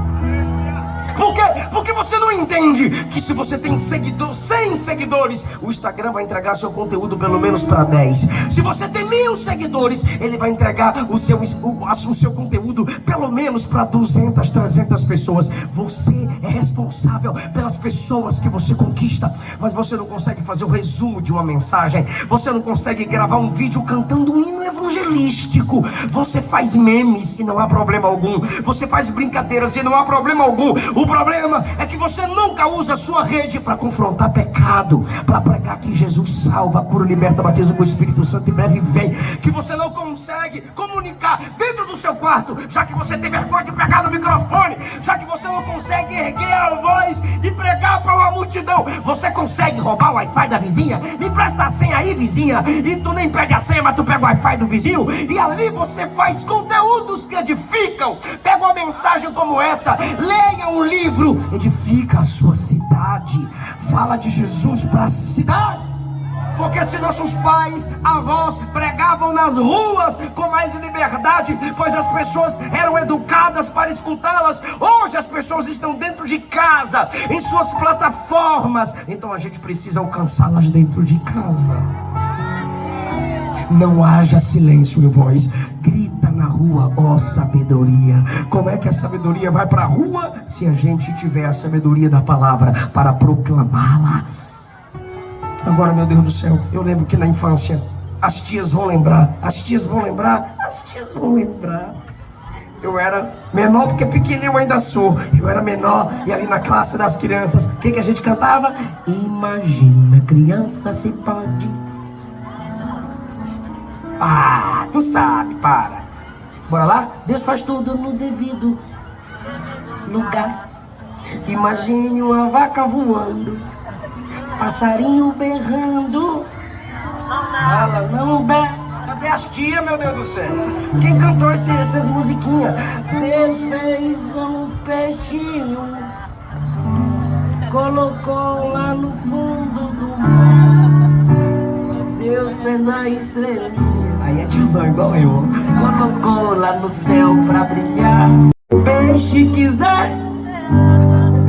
Por quê? Porque você não entende que se você tem 100 seguidores, o Instagram vai entregar seu conteúdo pelo menos para 10. Se você tem 1000 seguidores, ele vai entregar o seu conteúdo pelo menos para 200, 300 pessoas. Você é responsável pelas pessoas que você conquista, mas você não consegue fazer o resumo de uma mensagem. Você não consegue gravar um vídeo cantando um hino evangelístico. Você faz memes e não há problema algum. Você faz brincadeiras e não há problema algum. O problema é que você nunca usa a sua rede para confrontar pecado, para pregar que Jesus salva, cura, liberta, batiza com o Espírito Santo e breve vem. Que você não consegue comunicar dentro do seu quarto, já que você tem vergonha de pegar no microfone, já que você não consegue erguer a voz e pregar para uma multidão. Você consegue roubar o Wi-Fi da vizinha? Me presta a senha aí, vizinha. E tu nem pede a senha, mas tu pega o Wi-Fi do vizinho e ali você faz conteúdos que edificam. Pega uma mensagem como essa, leia um livro livro edifica a sua cidade. Fala de Jesus para a cidade. Porque se nossos pais, avós pregavam nas ruas com mais liberdade, pois as pessoas eram educadas para escutá-las, hoje as pessoas estão dentro de casa, em suas plataformas. Então a gente precisa alcançá-las dentro de casa. Não haja silêncio em voz. Grita na rua, ó sabedoria. Como é que a sabedoria vai para a rua? Se a gente tiver a sabedoria da palavra para proclamá-la. Agora, meu Deus do céu, eu lembro que na infância, as tias vão lembrar. Eu era menor, porque pequenininho eu ainda sou. Eu era menor e ali na classe das crianças, o que a gente cantava? Imagina, criança se pode. Ah, tu sabe, para. Bora lá? Deus faz tudo no devido lugar. Imagine uma vaca voando, passarinho berrando. Fala, não dá. Cadê as tias, meu Deus do céu? Quem cantou essas musiquinhas? Deus fez um peixinho, colocou lá no fundo do mar. Deus fez a estrelinha. Aí é tiozão igual eu. Colocou lá no céu pra brilhar. Peixe quiser.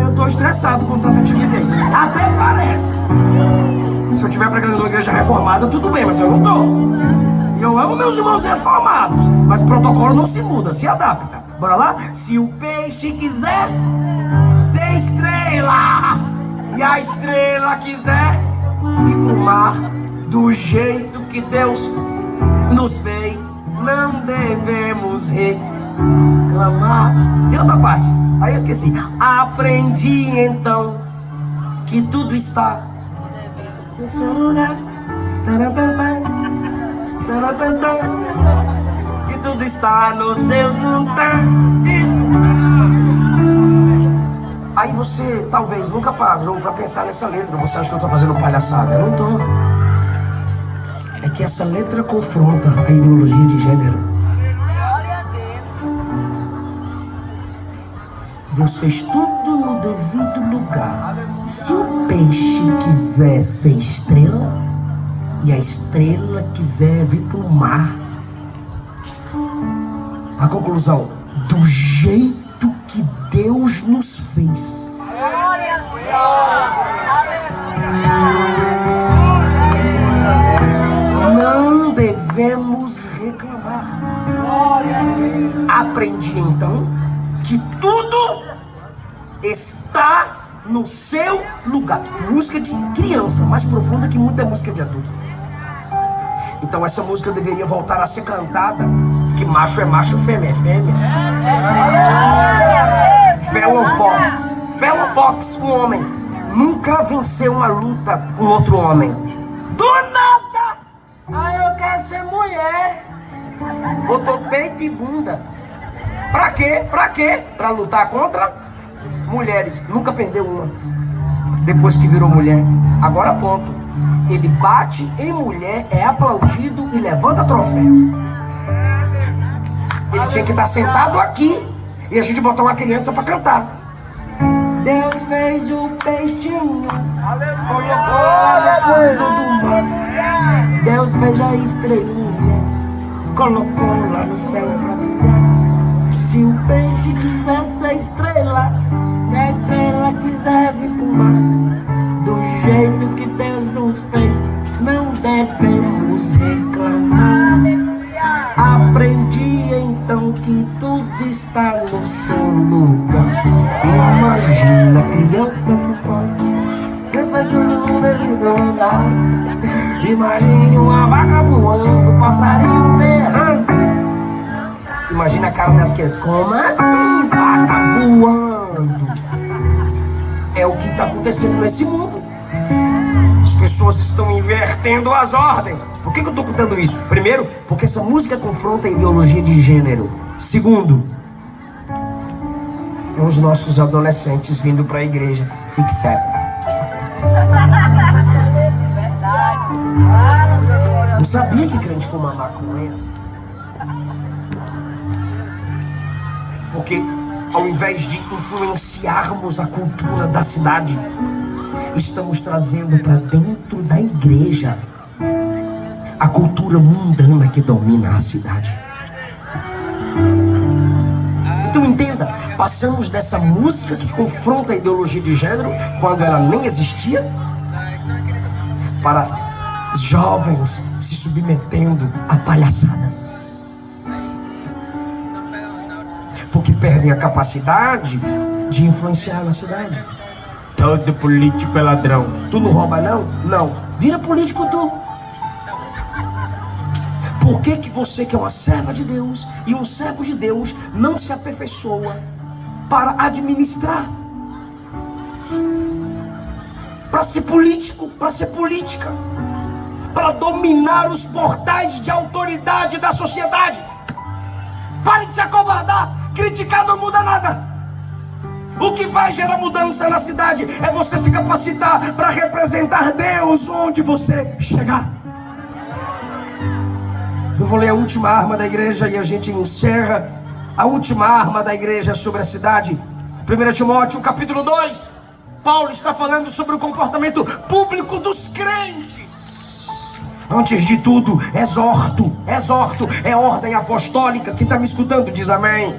Eu tô estressado com tanta timidez. Até parece. Se eu estiver pregando numa igreja reformada, tudo bem, mas eu não tô. E eu amo meus irmãos reformados, mas o protocolo não se muda, se adapta. Bora lá? Se o peixe quiser ser estrela e a estrela quiser ir pro mar, do jeito que Deus nos fez, não devemos reclamar. Tem outra parte, aí eu esqueci. Aprendi então que tudo está no seu lugar. Que tudo está no seu lugar. Isso. Aí você talvez nunca parou pra pensar nessa letra. Você acha que eu tô fazendo palhaçada? Eu não tô. É que essa letra confronta a ideologia de gênero. Deus fez tudo no devido lugar. Se o peixe quiser ser estrela e a estrela quiser vir pro mar, a conclusão, do jeito que Deus nos fez. Não devemos reclamar. Aprendi então que tudo está no seu lugar. Música de criança, mais profunda que muita música de adulto. Então essa música deveria voltar a ser cantada. Que macho é macho, fêmea é fêmea. Fallon Fox, um homem, nunca venceu uma luta com outro homem. Do nada! Eu quero ser mulher. Botou peito e bunda. Pra quê? Pra lutar contra mulheres. Nunca perdeu uma. Depois que virou mulher. Agora ponto. Ele bate em mulher, é aplaudido e levanta troféu. Ele tinha que estar sentado aqui e a gente botar uma criança pra cantar. Deus fez o peixinho, colocou lá no fundo do mar. Deus fez a estrelinha, colocou lá no céu pra brilhar. Se o peixe quiser ser estrela e a estrela quiser vir pro mar, do jeito que Deus nos fez, não devemos reclamar. Aprendi então que tudo está no seu lugar. Imagina, criança se pode. Deus faz tudo no devido lugar. Imagine uma vaca voando, passarinho berrando. Imagina a cara das crianças. Como assim, vaca voando? É o que está acontecendo nesse mundo. As pessoas estão invertendo as ordens. Por que eu estou contando isso? Primeiro, porque essa música confronta a ideologia de gênero. Segundo, é os nossos adolescentes vindo para a igreja. Fique sério. Não sabia que crente fuma maconha. Porque ao invés de influenciarmos a cultura da cidade, estamos trazendo para dentro da igreja a cultura mundana que domina a cidade. Então entenda, passamos dessa música que confronta a ideologia de gênero, quando ela nem existia, para jovens se submetendo a palhaçadas, porque perdem a capacidade de influenciar na cidade. Todo político é ladrão. Tu não rouba não? Não. Vira político tu. Por que que você, que é uma serva de Deus e um servo de Deus, não se aperfeiçoa para administrar, para ser político, para ser política, para dominar os portais de autoridade da sociedade? Pare de se acovardar. Criticar não muda nada. O que vai gerar mudança na cidade é você se capacitar para representar Deus onde você chegar. Eu vou ler a última arma da igreja e a gente encerra. A última arma da igreja sobre a cidade, 1 Timóteo capítulo 2. Paulo está falando sobre o comportamento público dos crentes. Antes de tudo, exorto, é ordem apostólica. Quem está me escutando diz amém.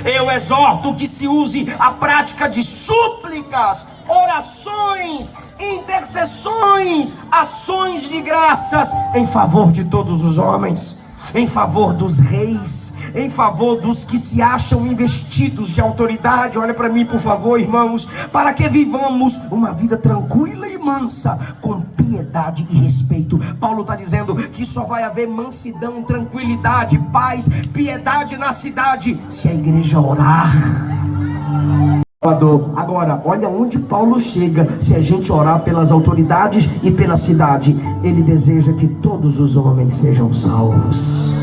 Eu exorto que se use a prática de súplicas, orações, intercessões, ações de graças em favor de todos os homens, em favor dos reis, em favor dos que se acham investidos de autoridade. Olha para mim, por favor, irmãos, para que vivamos uma vida tranquila e mansa, com piedade e respeito. Paulo está dizendo que só vai haver mansidão, tranquilidade, paz, piedade na cidade se a igreja orar. Agora, olha onde Paulo chega. Se a gente orar pelas autoridades e pela cidade, ele deseja que todos os homens sejam salvos.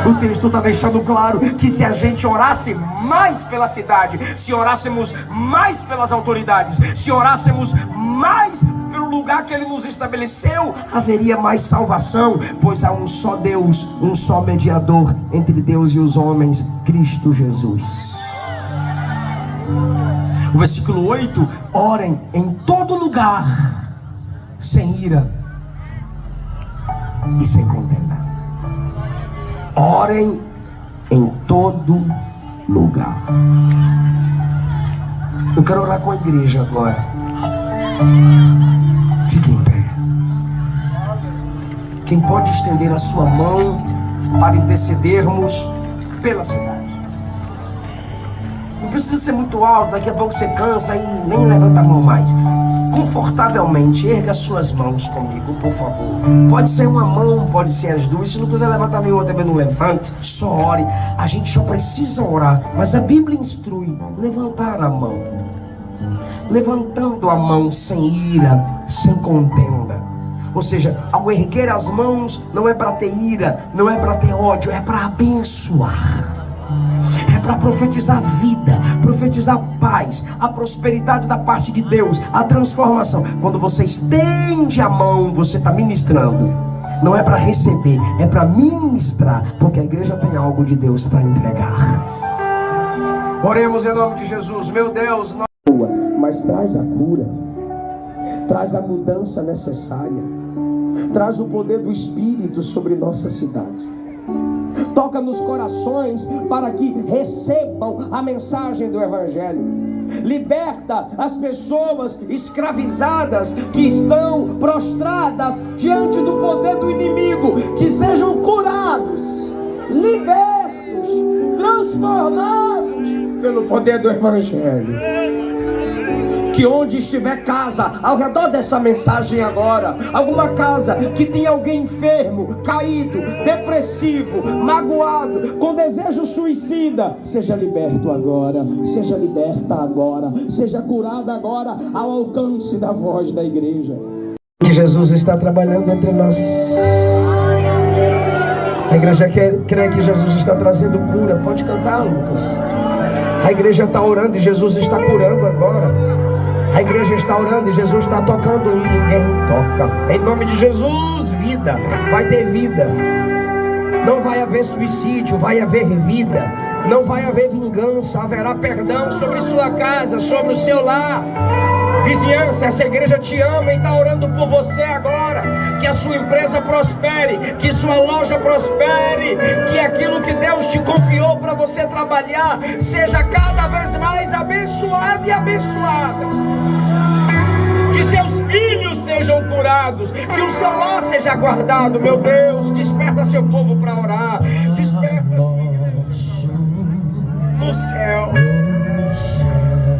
O texto está deixando claro que se a gente orasse mais pela cidade, se orássemos mais pelas autoridades, se orássemos mais pelo lugar que ele nos estabeleceu, haveria mais salvação, pois há um só Deus, um só mediador entre Deus e os homens, Cristo Jesus. O versículo 8: orem em todo lugar, sem ira e sem contenda. Orem em todo lugar. Eu quero orar com a igreja agora. Fique em pé. Quem pode estender a sua mão para intercedermos pela cidade? Não precisa ser muito alto, daqui a pouco você cansa e nem levanta a mão mais. Confortavelmente, erga as suas mãos comigo, por favor. Pode ser uma mão, pode ser as duas. Se não quiser levantar nenhuma, também não levante. Só ore. A gente só precisa orar, mas a Bíblia instrui levantar a mão. Levantando a mão sem ira, sem contenda. Ou seja, ao erguer as mãos, não é para ter ira, não é para ter ódio, é para abençoar. É para profetizar vida, profetizar paz, a prosperidade da parte de Deus, a transformação. Quando você estende a mão, você está ministrando. Não é para receber, é para ministrar, porque a igreja tem algo de Deus para entregar. Oremos em nome de Jesus. Meu Deus, mas traz a cura, traz a mudança necessária, traz o poder do Espírito sobre nossa cidade. Toca nos corações para que recebam a mensagem do Evangelho. Liberta as pessoas escravizadas que estão prostradas diante do poder do inimigo. Que sejam curados, libertos, transformados pelo poder do Evangelho. Que onde estiver casa, ao redor dessa mensagem agora, alguma casa que tem alguém enfermo, caído, depressivo, magoado, com desejo suicida, seja liberto agora, seja liberta agora, seja curada agora, ao alcance da voz da igreja. Que Jesus está trabalhando entre nós. A igreja crê que Jesus está trazendo cura. Pode cantar, Lucas. A igreja está orando e Jesus está curando agora. A igreja está orando e Jesus está tocando. Ninguém toca. Em nome de Jesus, vida. Vai ter vida. Não vai haver suicídio, vai haver vida. Não vai haver vingança, haverá perdão sobre sua casa, sobre o seu lar. Vizinhança, essa igreja te ama e está orando por você agora. Que a sua empresa prospere, que sua loja prospere, que aquilo que Deus te confiou para você trabalhar seja cada vez mais abençoado e abençoada. Que seus filhos sejam curados, que o seu lar seja guardado. Meu Deus, desperta seu povo para orar. Desperta, Senhor, no céu.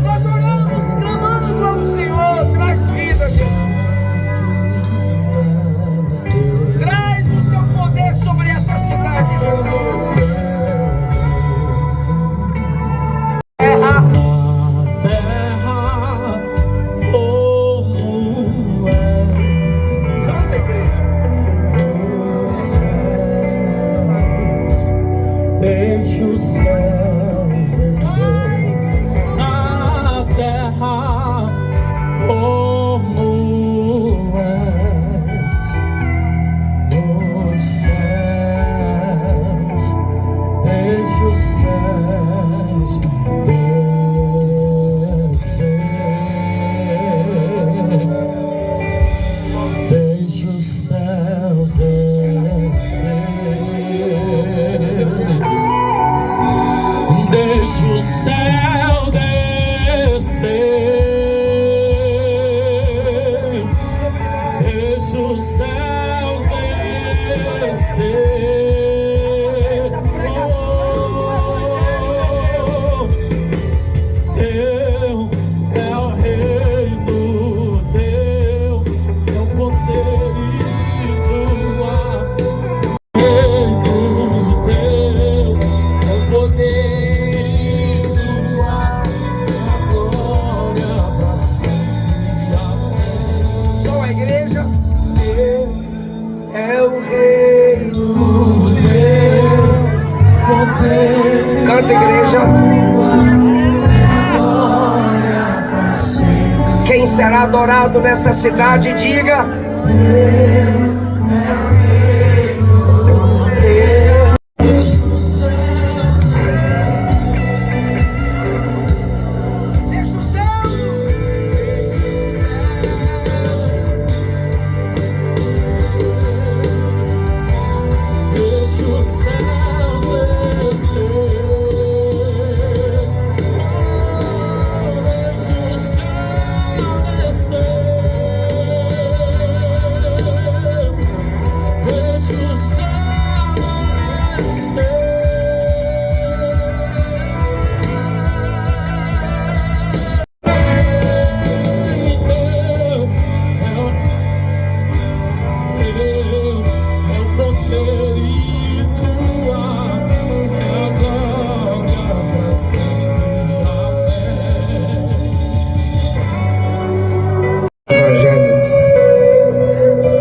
Nós oramos clamando ao Senhor. Traz vida, Jesus. Traz o seu poder sobre essa cidade, Jesus. Deixa os céus descer na terra como és nos céus. Deixa os céus descer. Deixa os céus descer. Deixa o céu descer. Deixa o céu descer. Teu é o reino, teu é o poder e tua. Canta, igreja. Quem será adorado nessa cidade, diga.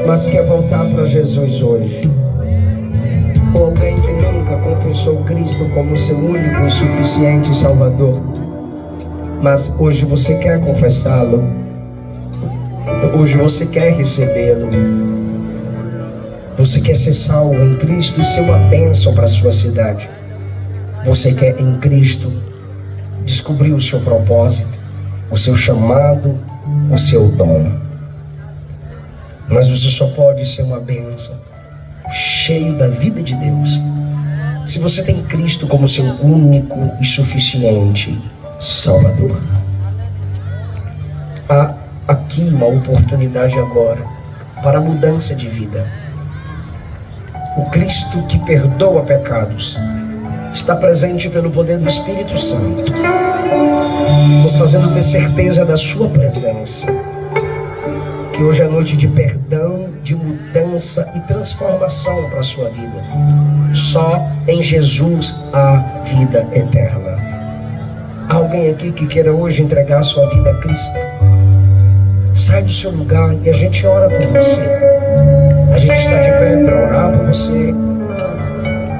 Mas quer voltar para Jesus hoje, ou alguém que nunca confessou Cristo como seu único e suficiente Salvador, mas hoje você quer confessá-lo, hoje você quer recebê-lo, você quer ser salvo em Cristo e ser uma bênção para a sua cidade, você quer em Cristo descobrir o seu propósito, o seu chamado, o seu dom. Mas você só pode ser uma bênção, cheio da vida de Deus, se você tem Cristo como seu único e suficiente Salvador. Há aqui uma oportunidade agora para mudança de vida. O Cristo que perdoa pecados está presente pelo poder do Espírito Santo, nos fazendo ter certeza da sua presença. Que hoje é noite de perdão, de mudança e transformação para a sua vida. Só em Jesus há vida eterna. Há alguém aqui que queira hoje entregar a sua vida a Cristo? Sai do seu lugar e a gente ora por você. A gente está de pé para orar por você,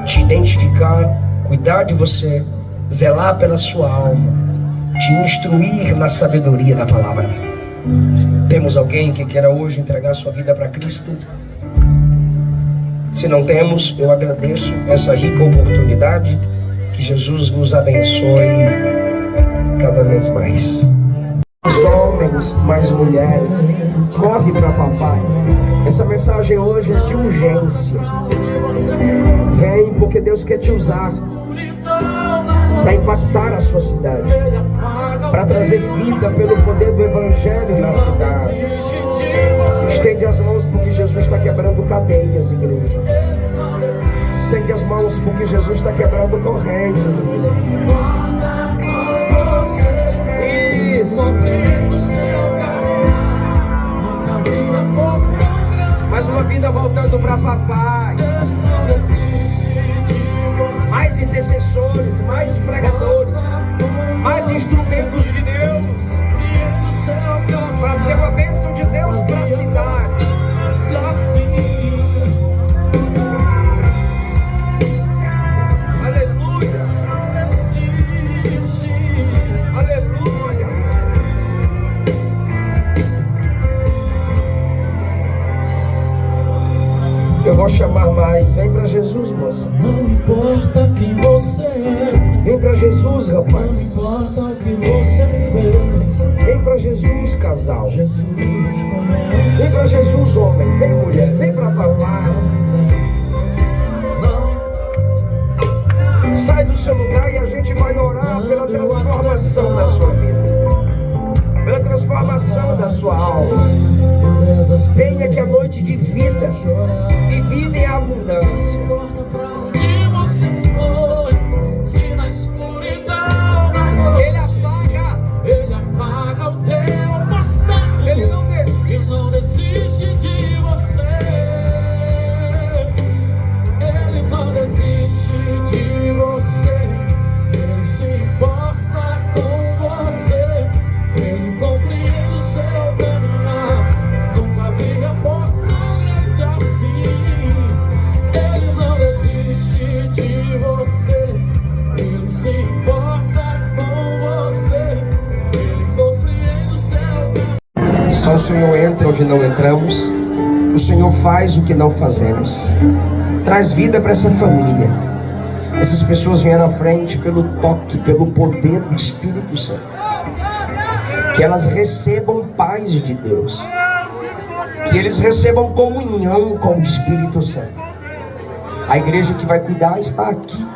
te identificar, cuidar de você, zelar pela sua alma, te instruir na sabedoria da palavra. Temos alguém que queira hoje entregar sua vida para Cristo? Se não temos, eu agradeço essa rica oportunidade Que Jesus vos abençoe cada vez mais. Mais homens, mais mulheres, corre para papai. Essa mensagem hoje é de urgência. Vem, porque Deus quer te usar para impactar a sua cidade, para trazer vida pelo poder do Evangelho na cidade. Estende as mãos, porque Jesus está quebrando cadeias, igreja. Estende as mãos, porque Jesus está quebrando correntes, igreja. Isso. Mais uma vida voltando para papai. Mais intercessores, mais pregadores, mais instrumentos de Deus, para ser uma bênção de Deus para a cidade. Aleluia. Aleluia. Eu vou chamar mais. Vem para Jesus, moça. Não importa quem você é. Vem para Jesus, rapaz. Não importa o que você fez. Vem para Jesus, casal. Jesus conhece. Vem para Jesus, homem. Vem, mulher. Vem para papai. Sai do seu lugar e a gente vai orar pela transformação da sua vida, pela transformação da sua alma. Venha que é noite de vida, e vida em abundância. Não importa pra onde você foi, se na escuridão da noite Ele apaga o teu passado. Ele não desiste. Ele não desiste de você. Ele não desiste de você. Ele se importa com você. Ele compreende o seu caminhar. Nunca vi amor tão grande assim. Ele não desiste de você. Ele se importa com você. Ele compreende o seu caminhar. Só o Senhor entra onde não entramos. O Senhor faz o que não fazemos. Traz vida para essa família. Essas pessoas vieram à frente pelo toque, pelo poder do Espírito Santo. Que elas recebam paz de Deus. Que eles recebam comunhão com o Espírito Santo. A igreja que vai cuidar está aqui.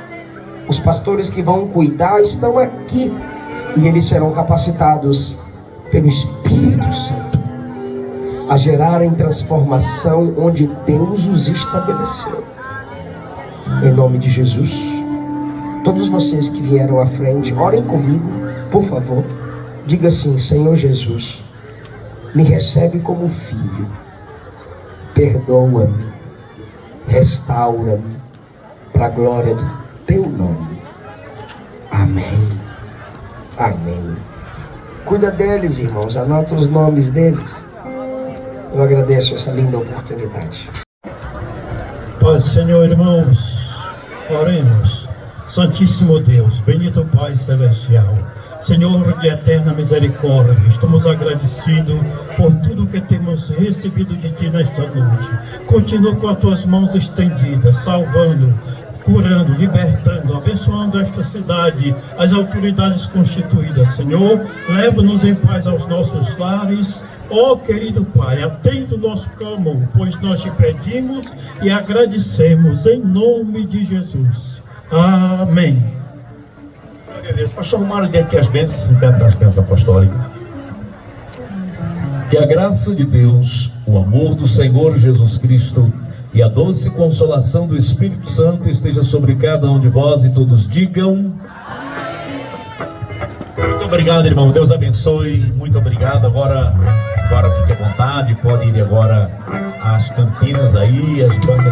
Os pastores que vão cuidar estão aqui. E eles serão capacitados pelo Espírito Santo a gerarem transformação onde Deus os estabeleceu. Em nome de Jesus. Todos vocês que vieram à frente, orem comigo, por favor. Diga assim: Senhor Jesus, me recebe como filho. Perdoa-me. Restaura-me para a glória do teu nome. Amém. Amém. Cuida deles, irmãos. Anota os nomes deles. Eu agradeço essa linda oportunidade. Pai do Senhor, irmãos, oremos. Santíssimo Deus, bendito Pai Celestial, Senhor de eterna misericórdia, estamos agradecidos por tudo que temos recebido de Ti nesta noite. Continua com as Tuas mãos estendidas, salvando, curando, libertando, abençoando esta cidade, as autoridades constituídas. Senhor, leva-nos em paz aos nossos lares. Ó querido Pai, atende o nosso clamor, pois nós te pedimos e agradecemos em nome de Jesus. Amém. Agradeço. Pastor Romário, dê aqui as bênçãos e peça as bênçãos apostólicas. Que a graça de Deus, o amor do Senhor Jesus Cristo e a doce consolação do Espírito Santo esteja sobre cada um de vós e todos digam... Muito obrigado, irmão. Deus abençoe. Muito obrigado. Agora fique à vontade. Pode ir agora às cantinas aí, as bancas.